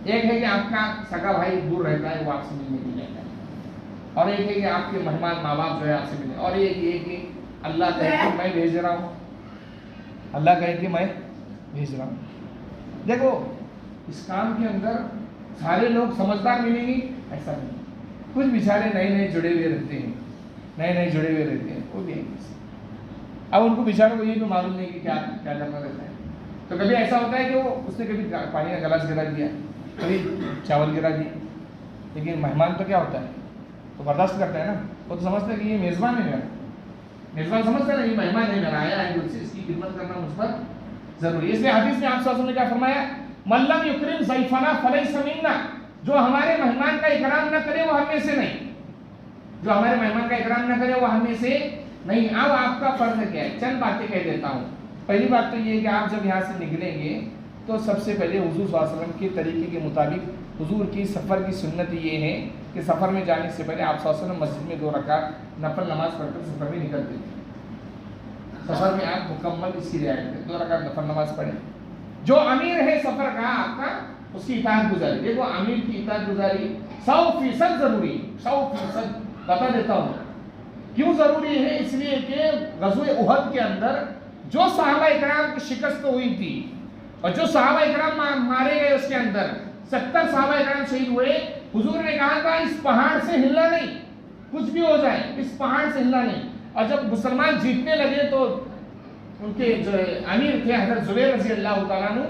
एक है कि आपका सगा भाई दूर रहता है, वो आपसे मिलने के लिए आता है। और एक है कि आपके मेहमान माँ बाप जो है आपसे मिले। और एक ये कि अल्लाह कहे कि मैं भेज रहा हूँ, अल्लाह कहे कि मैं भेज रहा हूँ। देखो इस काम के अंदर सारे लोग समझदार मिलेंगे ऐसा नहीं, कुछ बेचारे नए जुड़े हुए रहते हैं, वो भी अब उनको बेचारों को ये भी मालूम नहीं कि क्या क्या करना रहता है। तो कभी ऐसा होता है कि वो उसने कभी पानी का गिलास गिरा दिया, कभी चावल गिरा दिए, लेकिन मेहमान तो क्या होता है, तो बर्दाश्त करता है ना, वो तो समझता है कि ये मेज़बान है मेरा, मेज़बान समझता है ना ये मेहमान है मेरा, आया है मुझसे, इसकी खिदमत करना मुझ पर जरूरी। इसलिए हदीस में आप सल्लल्लाहु अलैहि वसल्लम ने क्या फरमाया, मल्लम युकरिम ज़ैफना फलैसा मिन्ना, जो हमारे मेहमान का इकराम न करे वो हम में से नहीं, जो हमारे मेहमान का इकराम न करे वो हम में से नहीं। अब आपका फर्ज क्या है? चंद बातें कह देता हूँ। पहली बात तो ये है कि आप जब यहाँ से निकलेंगे तो सबसे पहले हुजूर सल्लल्लाहु अलैहि वसल्लम के तरीके के मुताबिक हुजूर की सफ़र की सुन्नत ये है कि सफ़र में जाने से पहले आप सल्लल्लाहु अलैहि वसल्लम मस्जिद में 2 रकात नफल नमाज पढ़कर सफ़र में निकलते थे। सफ़र में आप मुकम्मल इसकी रियायत करें, 2 रकात नफल नमाज पढ़ें। जो अमीर है सफ़र का आपका, उसकी इताअत गुजारी। देखो अमीर की इताअत गुजारी 100% जरूरी, 100% बता देता हूँ क्यों जरूरी है। इसलिए कि ग़ज़वे उहद के अंदर जो सहाबा इकराम की शिकस्त हुई थी और जो सहाबा इकराम मारे गए, उसके अंदर 70 सहाबा इकराम शहीद हुए। हुजूर ने कहा था इस पहाड़ से हिलना नहीं, कुछ भी हो जाए इस पहाड़ से हिलना नहीं। और जब मुसलमान जीतने लगे तो उनके जो अमीर थे हज़रत ज़ुबैर रज़ी अल्लाह तआला अन्हु,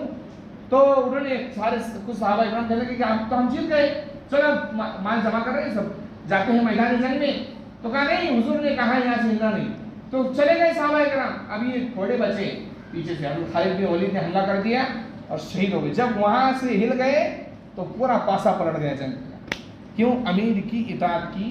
तो उन्होंने सारे कुछ सहाबा इकराम कहने लगे कि आप तो हम जीत गए, चलो माल जमा कर रहे हैं, सब जाते हैं मैदान जंग में। तो कहा नहीं, हुजूर ने कहा यहाँ से हिलना नहीं। तो चले गए सहाबा इकराम। अब ये थोड़े बचे पीछे से, हज़रत खालिद बिन वलीद ने हमला कर दिया और शहीद हो गए। जब वहां से हिल गए तो पूरा पासा पलट गया जंग का। क्यों? अमीर की इताअत की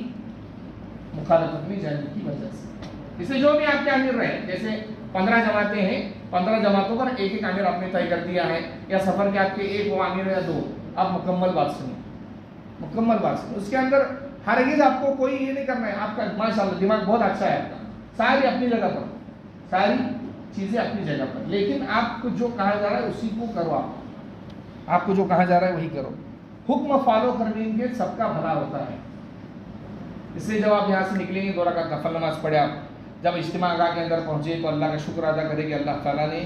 मुखालफत में जाने की वजह से। इसलिए जो भी आपके अमीर रहे, जैसे 15 जमातें हैं, 15 जमातों पर एक एक अमीर आपने तय कर दिया है, या सफर के आपके एक वो अमीर या दो, आप मुकम्मल बात सुनिए, मुकम्मल बात सुनिए। उसके अंदर हरगिज़ आपको कोई ये नहीं करना है। आपका माशाल्लाह दिमाग बहुत अच्छा है आपका, सारी अपनी जगह पर, सारी चीज़ें अपनी जगह पर, लेकिन आपको जो कहा जा रहा है उसी को करो। आपको जो कहा जा रहा है वही करो। हुक्म फॉलो करने के सबका भला होता है। इसलिए जब आप यहाँ से निकलेंगे 2 रकात नफल नमाज पढ़े, आप जब इज्तिमा गाह के अंदर पहुँचे तो अल्लाह का शुक्र अदा करें कि अल्लाह ताला ने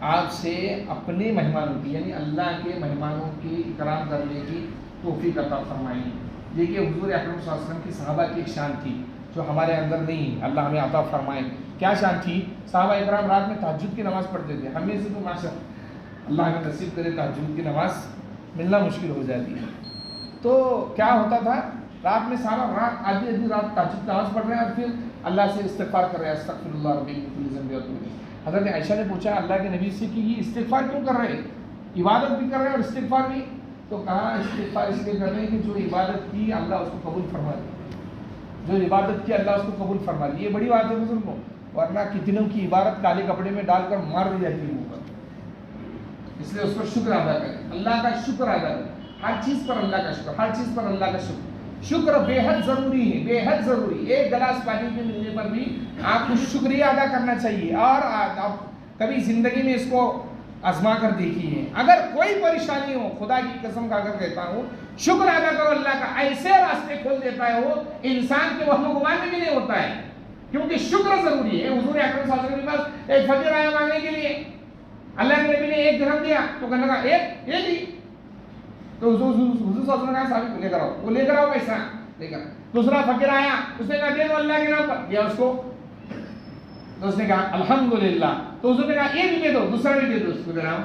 आपसे अपने मेहमानों की, यानी अल्लाह के मेहमानों की इकराम करने की तौफीक अता फरमाई। देखिए हुजूर अकरम सल्लल्लाहु अलैहि वसल्लम की सहाबा की एक शान थी जो हमारे अंदर नहीं है, अल्लाह हमें अता फरमाए। क्या शान थी? सहाबा इकराम रात में तहज्जुद की नमाज़ पढ़ते थे। हमें से तो माशा अल्लाह हमें नसीब करे तहज्जुद की नमाज़ मिलना मुश्किल हो जाती है। तो क्या होता था, रात में सारा रात आधी रात तहज्जुद नमाज़ पढ़ रहे हैं और फिर अल्लाह से इस्तिग़फ़ार कर रहे हैं, अस्तग़फ़िरुल्लाह रब्बी मिन कुल्लि ज़ंबि व अतूबु इलैह। हज़रत आयशा ने पूछा अल्लाह के नबी से कि ये इस्तिग़फ़ार क्यों कर रहे हैं, इबादत भी कर रहे हैं और इस्तिग़फ़ार भी? तो कहा इस्तिग़फ़ार इसलिए कर रहे हैं कि जो इबादत की अल्लाह उसको कबूल फरमा ले, जो इबादत की अल्लाह उसको कबूल फरमा ले। ये बड़ी बात है बुजुर्गों, वरना कितनों की इबादत काले कपड़े में डालकर मार दी जाती है ऊपर। इसलिए उस पर शुक्र अदा करें, अल्लाह का शुक्र अदा करें, हर चीज़ पर अल्लाह का शुक्र, हर चीज़ पर अल्लाह का शुक्र। शुक्र बेहद ज़रूरी है, बेहद ज़रूरी। एक गिलास पानी के मिलने पर भी आपको शुक्रिया अदा करना चाहिए। और आप कभी ज़िंदगी में इसको आजमा कर देखिए, अगर कोई परेशानी हो, खुदा की कसम खाकर कहता हूँ, शुक्र अदा करो अल्लाह का। ऐसे रास्ते खोल देता है वो, इंसान के वहम गुमान में भी नहीं होता है, क्योंकि शुक्र ज़रूरी है। हुजूर अकरम सल्लल्लाहु अलैहि वसल्लम के पास एक फकीर आया मांगने के लिए, अल्लाह के नबी ने 1 दिरहम दिया तो कहने लगा एक ही। तो हुजूर सल्लल्लाहु अलैहि वसल्लम ने कहा साहब लेकर आओ, वो लेकर आओ पैसा लेकर। दूसरा फकीर आया, उसने कहा दे दो अल्लाह के नाम पर, दिया उसको। तो उसने कहा अल्हम्दुलिल्लाह। तो हुजूर ने कहा ये भी दे दो, दूसरा भी दे दो उसको दिरहम,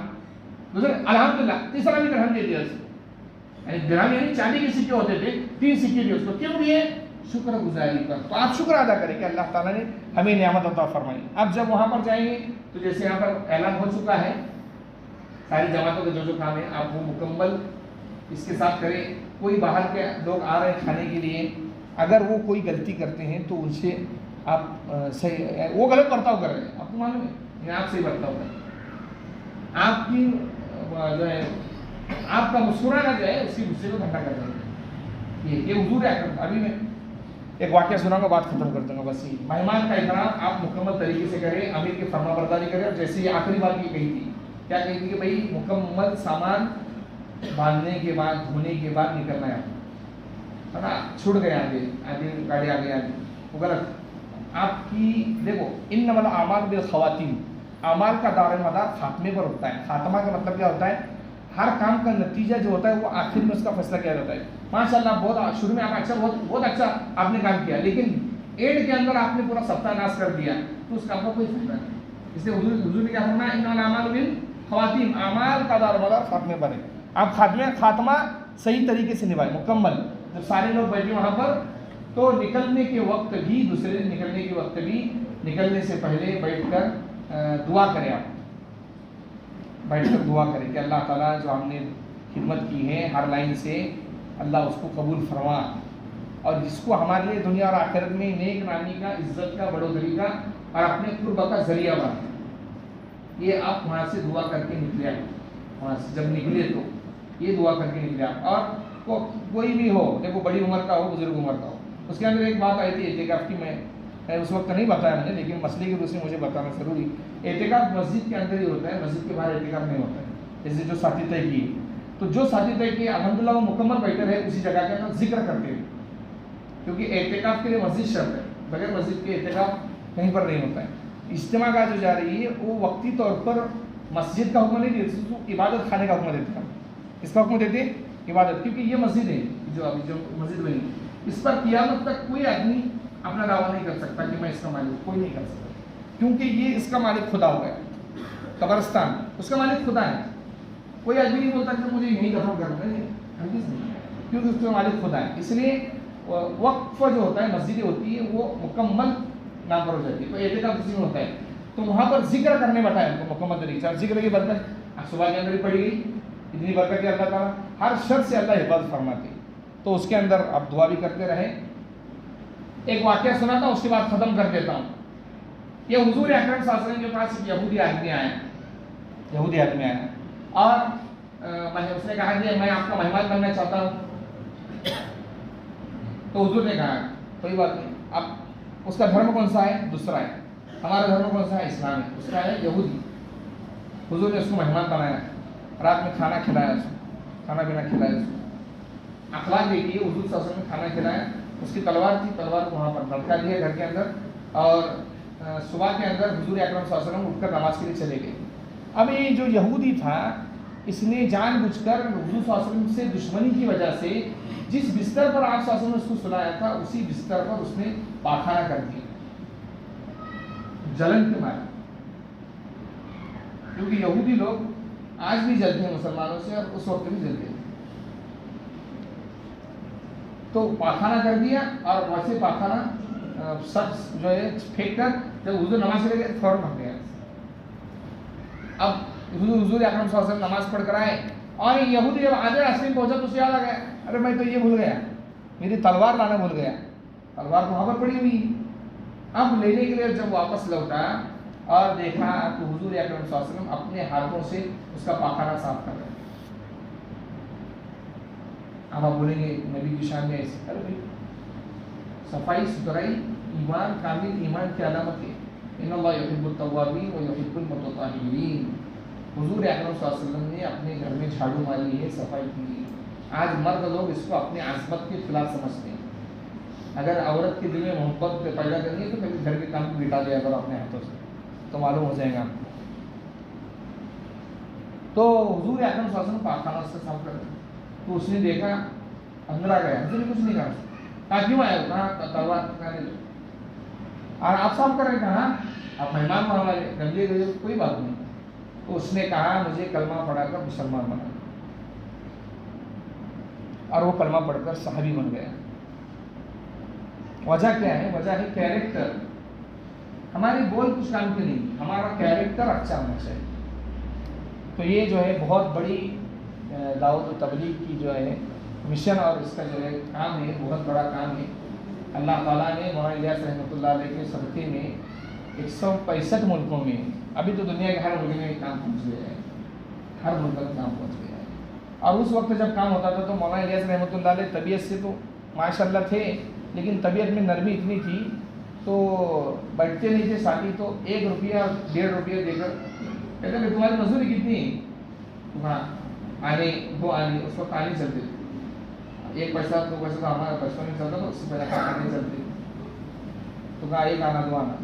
दूसरा अल्हम्दुलिल्लाह, तीसरा भी दिरहम दे दिया उसको। यानी दिरहम यानी चांदी के सिक्के होते थे, 3 सिक्के दिए उसको। क्यों दिए? शुक्र गुजारी पर। तो आप शुक्र अदा करें कि अल्लाह ताला ने हमें नियामत अता फरमाई। अब जब वहाँ पर जाएंगे तो जैसे यहाँ पर ऐलान हो चुका है, सारी जमातों के जो काम है आप वो मुकम्मल इसके साथ करें। कोई बाहर के लोग आ रहे हैं खाने के लिए, अगर वो कोई गलती करते हैं तो उनसे आप सही, वो गलत बर्ताव कर रहे हैं, आपको मालूम है, ये आप सही बर्ताव करें। आपकी जो है आपका मुस्कुराना जो है उसी गुस्से को ठंडा कर देंगे। ये हुजूर अकरम। अभी मैं एक वाक़या सुनाऊंगा, बात खत्म कर दूंगा। बस ये मेहमान का एहतराम आप मुकम्मल तरीके से करें, अमीर की फरमाबरदारी करें। और जैसे ये आखिरी बात ये कही थी, क्या कही थी कि भाई मुकम्मल सामान बांधने के बाद, धोने के बाद निकलना है ना। छूट गए आगे गाड़ी आगे वो गलत। आपकी देखो इन्नमल आमाल बिल खवातीम, अमाल का दार मदार खात्मे पर होता है। खात्मा का मतलब क्या होता है? हर काम का नतीजा जो होता है वो आखिर में उसका फैसला किया जाता है। माशाल्लाह बहुत शुरू में आप अच्छा बहुत अच्छा आपने काम किया, लेकिन एंड के अंदर आपने पूरा सत्यानाश कर दिया तो उस काम का कोई फायदा नहीं। इसलिए हुजूर ने क्या फरमाया, इन्नमल आमाल बिल खवातीम, अमाल का दार मदार खात्मे पर है। आप खात्मा सही तरीके से निभाए मुकम्मल। जब सारे लोग बैठे वहाँ पर तो निकलने के वक्त भी, दूसरे निकलने के वक्त भी, निकलने से पहले बैठकर दुआ करें। आप बैठकर दुआ करें कि अल्लाह ताला जो हमने खिदमत की है हर लाइन से, अल्लाह उसको कबूल फरमा, और जिसको हमारे लिए दुनिया और आखिरत में नेक नामी का, इज्जत का, बढ़ोतरी का और अपने कुर्ब का जरिया बना। ये आप वहाँ से दुआ करके निकले। वहाँ से जब निकले तो ये दुआ करके निकले आप। और कोई भी हो, देखो बड़ी उम्र का हो, बुजुर्ग उम्र का हो। उसके अंदर एक बात आई थी एतिकाफ की, मैं उस वक्त नहीं बताया मुझे, लेकिन मसले की वजह से मुझे बताना ज़रूरी। एतिकाफ मस्जिद के अंदर ही होता है, मस्जिद के बाहर एतिकाफ नहीं होता है, जैसे जो साथी तय की। तो जो साथी थे कि अल्हम्दुलिल्लाह वो मुकम्मल बैठे रहे उसी जगह के अंदर जिक्र करते हुए, क्योंकि एहतिकाफ के लिए मस्जिद शर्त है, बगैर मस्जिद के एहतिकाफ कहीं पर नहीं होता है। इज्तिमा का जो जारी है वो वक्ती तौर पर मस्जिद का हुक्म नहीं देते, उसको इबादत खाने का हुक्म देते हैं। इसका हुक्म देते इबादत, क्योंकि ये मस्जिद है जो अभी जो मस्जिद बनी, इस पर क़यामत तक कोई आदमी अपना दावा नहीं कर सकता कि मैं इसका मालिक, कोई नहीं कर सकता, क्योंकि ये इसका मालिक खुदा हो गया। कब्रिस्तान उसका मालिक खुदा है, कोई आदमी नहीं बोलता कि मुझे यहीं दफन करना है, हरगिज़ नहीं, क्योंकि उसका मालिक खुदा है। इसलिए वक्फ जो होता है, मस्जिदें होती है वो मुकम्मल नाम पर हो जाती है, तो एहतिकाफ उसी में होता है, तो वहाँ पर जिक्र करने बैठाया उनको मुकम्मल तरीके से। जिक्र की बरकत सुबह के अंदर ही पड़ी गई, इतनी बरकत है, अल्लाह ताला हर शर से अल्लाह हिफाजत फरमाती, तो उसके अंदर आप दुआ भी करते रहे। एक वाक़या सुना था, उसके बाद ख़त्म कर देता हूँ। ये हुजूर अकरम सल्लल्लाहु अलैहि वसल्लम के पास एक यहूदी आदमी आया और उसने कहा कि मैं आपका मेहमान बनना चाहता हूँ। तो हुजूर ने कहा कोई बात नहीं, अब उसका धर्म कौन सा है? दूसरा है। हमारा धर्म कौन सा है? इस्लाम है। उसका है यहूदी। हुजूर ने उसको मेहमान बनाया, रात में खाना खिलाया, उसको खाना पीना खिलाया, उसको अखलाक देखिए, हुजूर सल्लल्लाहु अलैहि वसल्लम ने खाना खिलाया। उसकी तलवार थी, तलवार को वहाँ पर लटका दिया घर के अंदर, और सुबह के अंदर हुजूर अकरम सल्लल्लाहु अलैहि वसल्लम उठकर नमाज के लिए चले गए। अब ये जो यहूदी था, इसने जानबूझकर हुजूर सल्लल्लाहु अलैहि वसल्लम से दुश्मनी की वजह से जिस बिस्तर पर आप सल्लल्लाहु अलैहि वसल्लम ने उसको सुलाया था, उसी बिस्तर पर उसने पाखाना कर दिया, जलन के मारे। क्योंकि यहूदी लोग आज भी जलते हैं मुसलमानों से, और उस वक्त भी जलते थे। तो पाखाना कर दिया, और वैसे पाखाना सब जो है फेंक कर जब हुजूर नमाज चले गए फौरन भाग गया। अब हुजूर अकरम सल्लल्लाहु अलैहि वसल्लम नमाज पढ़ कर आए, और यहूदी जब आधे रास्ते में पहुंचा तो उसे याद आ गया, अरे मैं तो ये भूल गया, मेरी तलवार लाना भूल गया, तलवार तो वहाँ पर पड़ी हुई। अब लेने के लिए जब वापस लौटा और देखा तो हुजूर अकरम सल्लल्लाहु अलैहि वसल्लम अपने हाथों से उसका पाखाना साफ कर रहे। अब आप बोलेंगे नबी की शान में ऐसे, अरे भाई सफाई सुथराई ईमान, कामिल ईमान की अलामत है। इन्नल्लाह युहिब्बुत तव्वाबीन व युहिब्बुल मुतत्तहिरीन। हुजूर अकरम सल्लल्लाहु अलैहि वसल्लम ने अपने घर में झाड़ू मारी है, सफाई की है। आज मर्द लोग इसको अपनी आज़मत के खिलाफ समझते हैं। अगर औरत के दिल में मोहब्बत पैदा करनी है तो कभी घर के काम को बिटा दिया करो अपने हाथों से, तो मालूम हो जाएगा आपको। तो हुजूर अकरम सल्लल्लाहु अलैहि वसल्लम पाखाना से साफ कर, तो उसने देखा, अंदर आ गया, उसने कुछ नहीं कहा, क्यों आया? कहा तलवार खाने दो, और आप साफ कर रहे, कहा आप मेहमान हो हमारे, गंदे गए, कोई बात नहीं। तो उसने कहा मुझे कलमा पढ़ाकर मुसलमान बना, और वो कलमा पढ़कर सहाबी बन गया। वजह क्या है? वजह है कैरेक्टर। हमारी बोल कुछ काम की नहीं, हमारा कैरेक्टर अच्छा होना चाहिए। तो ये जो है बहुत बड़ी दावत और तबलीग की जो है मिशन, और इसका जो है काम है, बहुत बड़ा काम है। अल्लाह ताला ने मौलाना इलियास रहमतुल्लाह अलैह के सदक़े में 165 मुल्कों में, अभी तो दुनिया के हर मुल्क में काम पहुँच गया है, हर मुल्क में काम पहुँच गया है। और उस वक्त जब काम होता था तो मौलाना इलियास रहमतुल्लाह अलैह तबीयत से तो माशाअल्लाह थे, लेकिन तबीयत में नरमी इतनी थी तो बैठते नहीं थे साथी, तो 1 रुपया 1.5 रुपया देकर कहते थे तुम्हारी मजदूरी कितनी? हाँ आने 2 आने, उस वक्त आने चलते थे, 1 पैसा 2 पैसा तो हमारा बचपन में चलता था, उससे पहले आने चलते। तो कहा 1 आना 2 आना,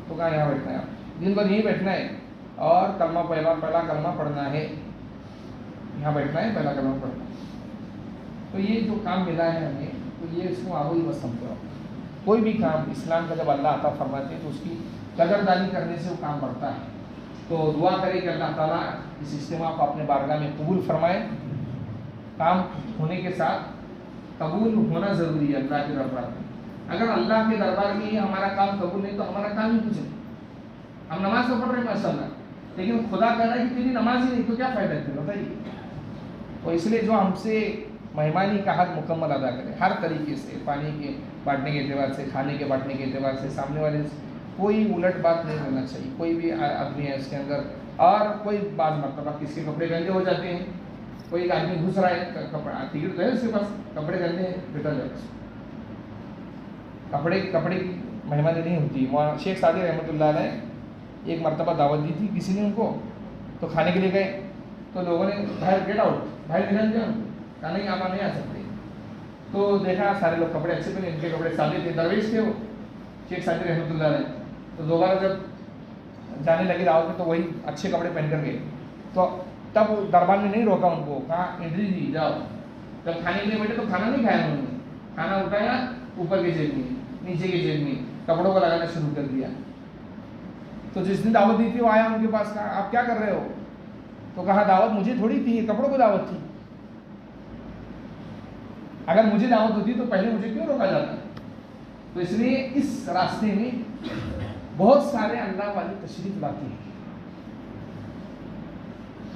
तो कहा यहाँ बैठना है, दिन भर यहीं बैठना है, और कलमा पहला कलमा पढ़ना है, यहाँ बैठना है, पहला कलमा पढ़ना है। तो ये जो काम मिला है हमें, तो ये इसको माहौल बस समझो। कोई भी काम इस्लाम का जब अल्लाह अता फरमाते हैं तो उसकी कदरदानी करने से वो काम बढ़ता है। तो दुआ करें कि अल्लाह ताला इस इज्तिमा को अपने बारगाह में कबूल फरमाए। काम होने के साथ कबूल होना ज़रूरी है अल्लाह के दरबार में। अगर अल्लाह के दरबार में ही हमारा काम कबूल नहीं तो हमारा काम ही कुछ नहीं। हम नमाज तो पढ़ रहे हैं माशाअल्लाह, लेकिन खुदा कह रहा है कि तेरी नमाज ही नहीं तो क्या फ़ायदा है, बताइए। तो इसलिए जो हमसे मेहमानी का हक मुकम्मल अदा करें, हर तरीके से, पानी के बांटने के एतबार से, खाने के बांटने के एतबार से, सामने वाले से कोई उलट बात नहीं करना चाहिए। कोई भी आदमी है इसके अंदर, और कोई बात मतलब किसी के कपड़े गंदे हो जाते हैं, कोई एक आदमी घुस रहा है, कपड़ा टिकट तो है उसके पास, कपड़े गंदे हैं, रिटर्न जाए। कपड़े की मेहमानी नहीं होती। वहाँ शेख सादी रहमतुल्लाह अलैह एक मरतबा दावत दी थी किसी ने उनको, तो खाने के लिए गए तो लोगों ने बाहर गेट आउट भाई निरंजन कहा नहीं आप नहीं आ सकते। तो देखा सारे लोग कपड़े अच्छे पहने, इनके कपड़े सादे थे, दरवेश थे वो, शेख सादी रहमतुल्लाह अलैह। तो दोबारा जब जाने लगे दावत में तो वही अच्छे कपड़े पहन कर गए। तो तब दरबार ने नहीं रोका उनको, कहा एंट्री दी जाओ। जब खाने के लिए बैठे तो खाना नहीं खाया उन्होंने, खाना उठाया ऊपर की जेब में, नीचे की जेब में, कपड़ों को लगाना शुरू कर दिया। तो जिसने दावत दी थी वो आया उनके पास, कहा आप क्या कर रहे हो? तो कहा दावत मुझे थोड़ी थी, कपड़ों को दावत थी। अगर मुझे दावत होती तो पहले मुझे क्यों रोका जाता? तो इसलिए इस रास्ते में बहुत सारे अल्लाह वाली तशरीफ लाती है।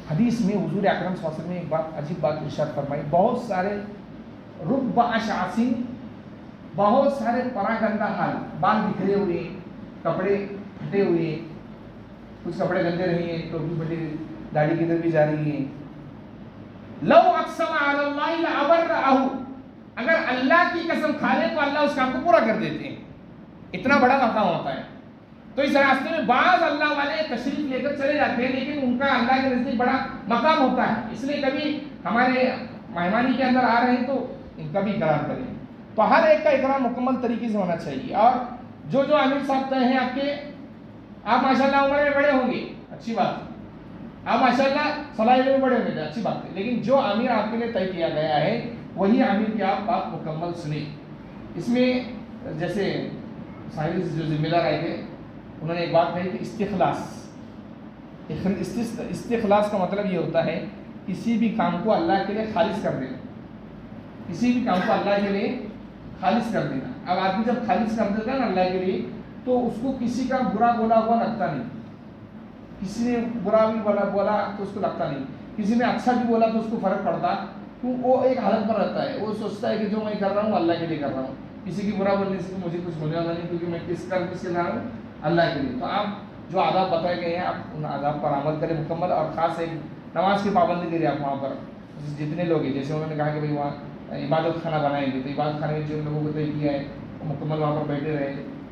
हदीस में हुजूर अकरम सल्लल्लाहु अलैहि वसल्लम ने एक बात अजीब बात इरशाद फरमाई, बहुत सारे रुब्बा अशासिन, बहुत सारे परागंदा हाल, बाल बिखरे हुए, कपड़े फटे हुए, कुछ कपड़े गंदे रही हैं, टोपी फटी, दाढ़ी किधर भी जा रही है। लौ अक़सम अलल्लाहि लअबर्रअहु, अगर अल्लाह की कसम खा ले तो अल्लाह उस काम को पूरा कर देते हैं। इतना बड़ा मकाम होता है। तो इस रास्ते में बाज अल्लाह वाले तशरीफ लेकर चले जाते हैं, लेकिन उनका अल्लाह के नज़दीक बड़ा मकाम होता है। इसलिए कभी हमारे मेहमानी के अंदर आ रहे हैं तो इनका भी इकराम करें। तो हर एक का इकराम मुकम्मल तरीके से होना चाहिए। और जो जो आमिर साहब तय हैं आपके, आप माशाल्लाह उम्र में बड़े होंगे, अच्छी बात है, आप माशाल्लाह सलाह में बड़े होंगे, अच्छी बात है, लेकिन जो आमिर आपके लिए तय किया गया है वही आमिर की आप बात मुकम्मल सुने। इसमें जैसे साहिल से जो जिम्मेदार आए थे उन्होंने एक बात कही कि इस्तिखलास का मतलब ये होता है किसी भी काम को अल्लाह के लिए खालिस कर देना, किसी भी काम को अल्लाह के लिए खालिस कर देना। अब आदमी जब खालिस कर देता है ना अल्लाह के लिए, तो उसको किसी का बुरा बोला हुआ लगता नहीं, किसी ने बुरा भी बोला तो उसको लगता नहीं, किसी ने अच्छा भी बोला तो उसको फर्क पड़ता, तो वो एक हालत पर रहता है, वो सोचता है कि जो मैं कर रहा हूँ अल्लाह के लिए कर रहा हूँ, किसी की बुरा बोलने से मुझे कुछ होने वाला नहीं, क्योंकि मैं किसके रहा हूँ, अल्लाह के लिए। तो आप जो आदाब बताए गए हैं आप उन आदाब पर अमल करें मुकम्मल, और ख़ास एक नमाज की पाबंदी करिए आप वहाँ पर जितने लोग हैं। जैसे उन्होंने कहा कि भाई वहाँ इबादत खाना बनाएंगे, तो इबादत खाने में जिन लोगों को तय किया है वो मुकम्मल वहाँ पर बैठे रहे,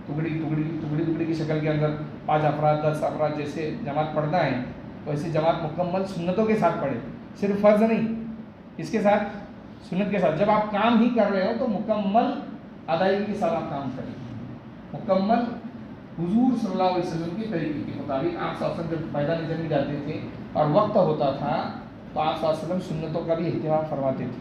टुकड़ी की शक्ल के अंदर 5 अफराद 10 अफराद जैसे जमात पढ़ता है वैसे जमात मुकम्मल सुन्नतों के साथ पढ़े, सिर्फ फ़र्ज़ नहीं, इसके साथ सुन्नत के साथ। जब आप काम ही कर रहे हो तो मुकम्मल अदायगी के साथ आप काम करें, मुकम्मल हुजूर सल्लल्लाहु अलैहि वसल्लम के तरीके के मुताबिक। आप सल्लल्लाहु अलैहि वसल्लम जब मैदान जंग जाते थे और वक्त होता था तो आप सल्लल्लाहु अलैहि वसल्लम सुन्नतों का भी इहतिमाम फरमाते थे,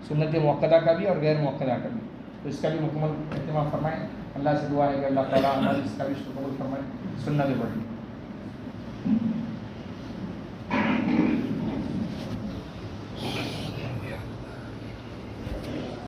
सुन्नत मुअक्कदा का भी और गैर मुअक्कदा का भी। तो इसका भी मुकम्मल इहतिमाम फरमाएँ। अल्लाह से दुआ है कि अल्लाह ताला हमारी इसका भी कबूल फरमाए, सुन्नत बढ़े।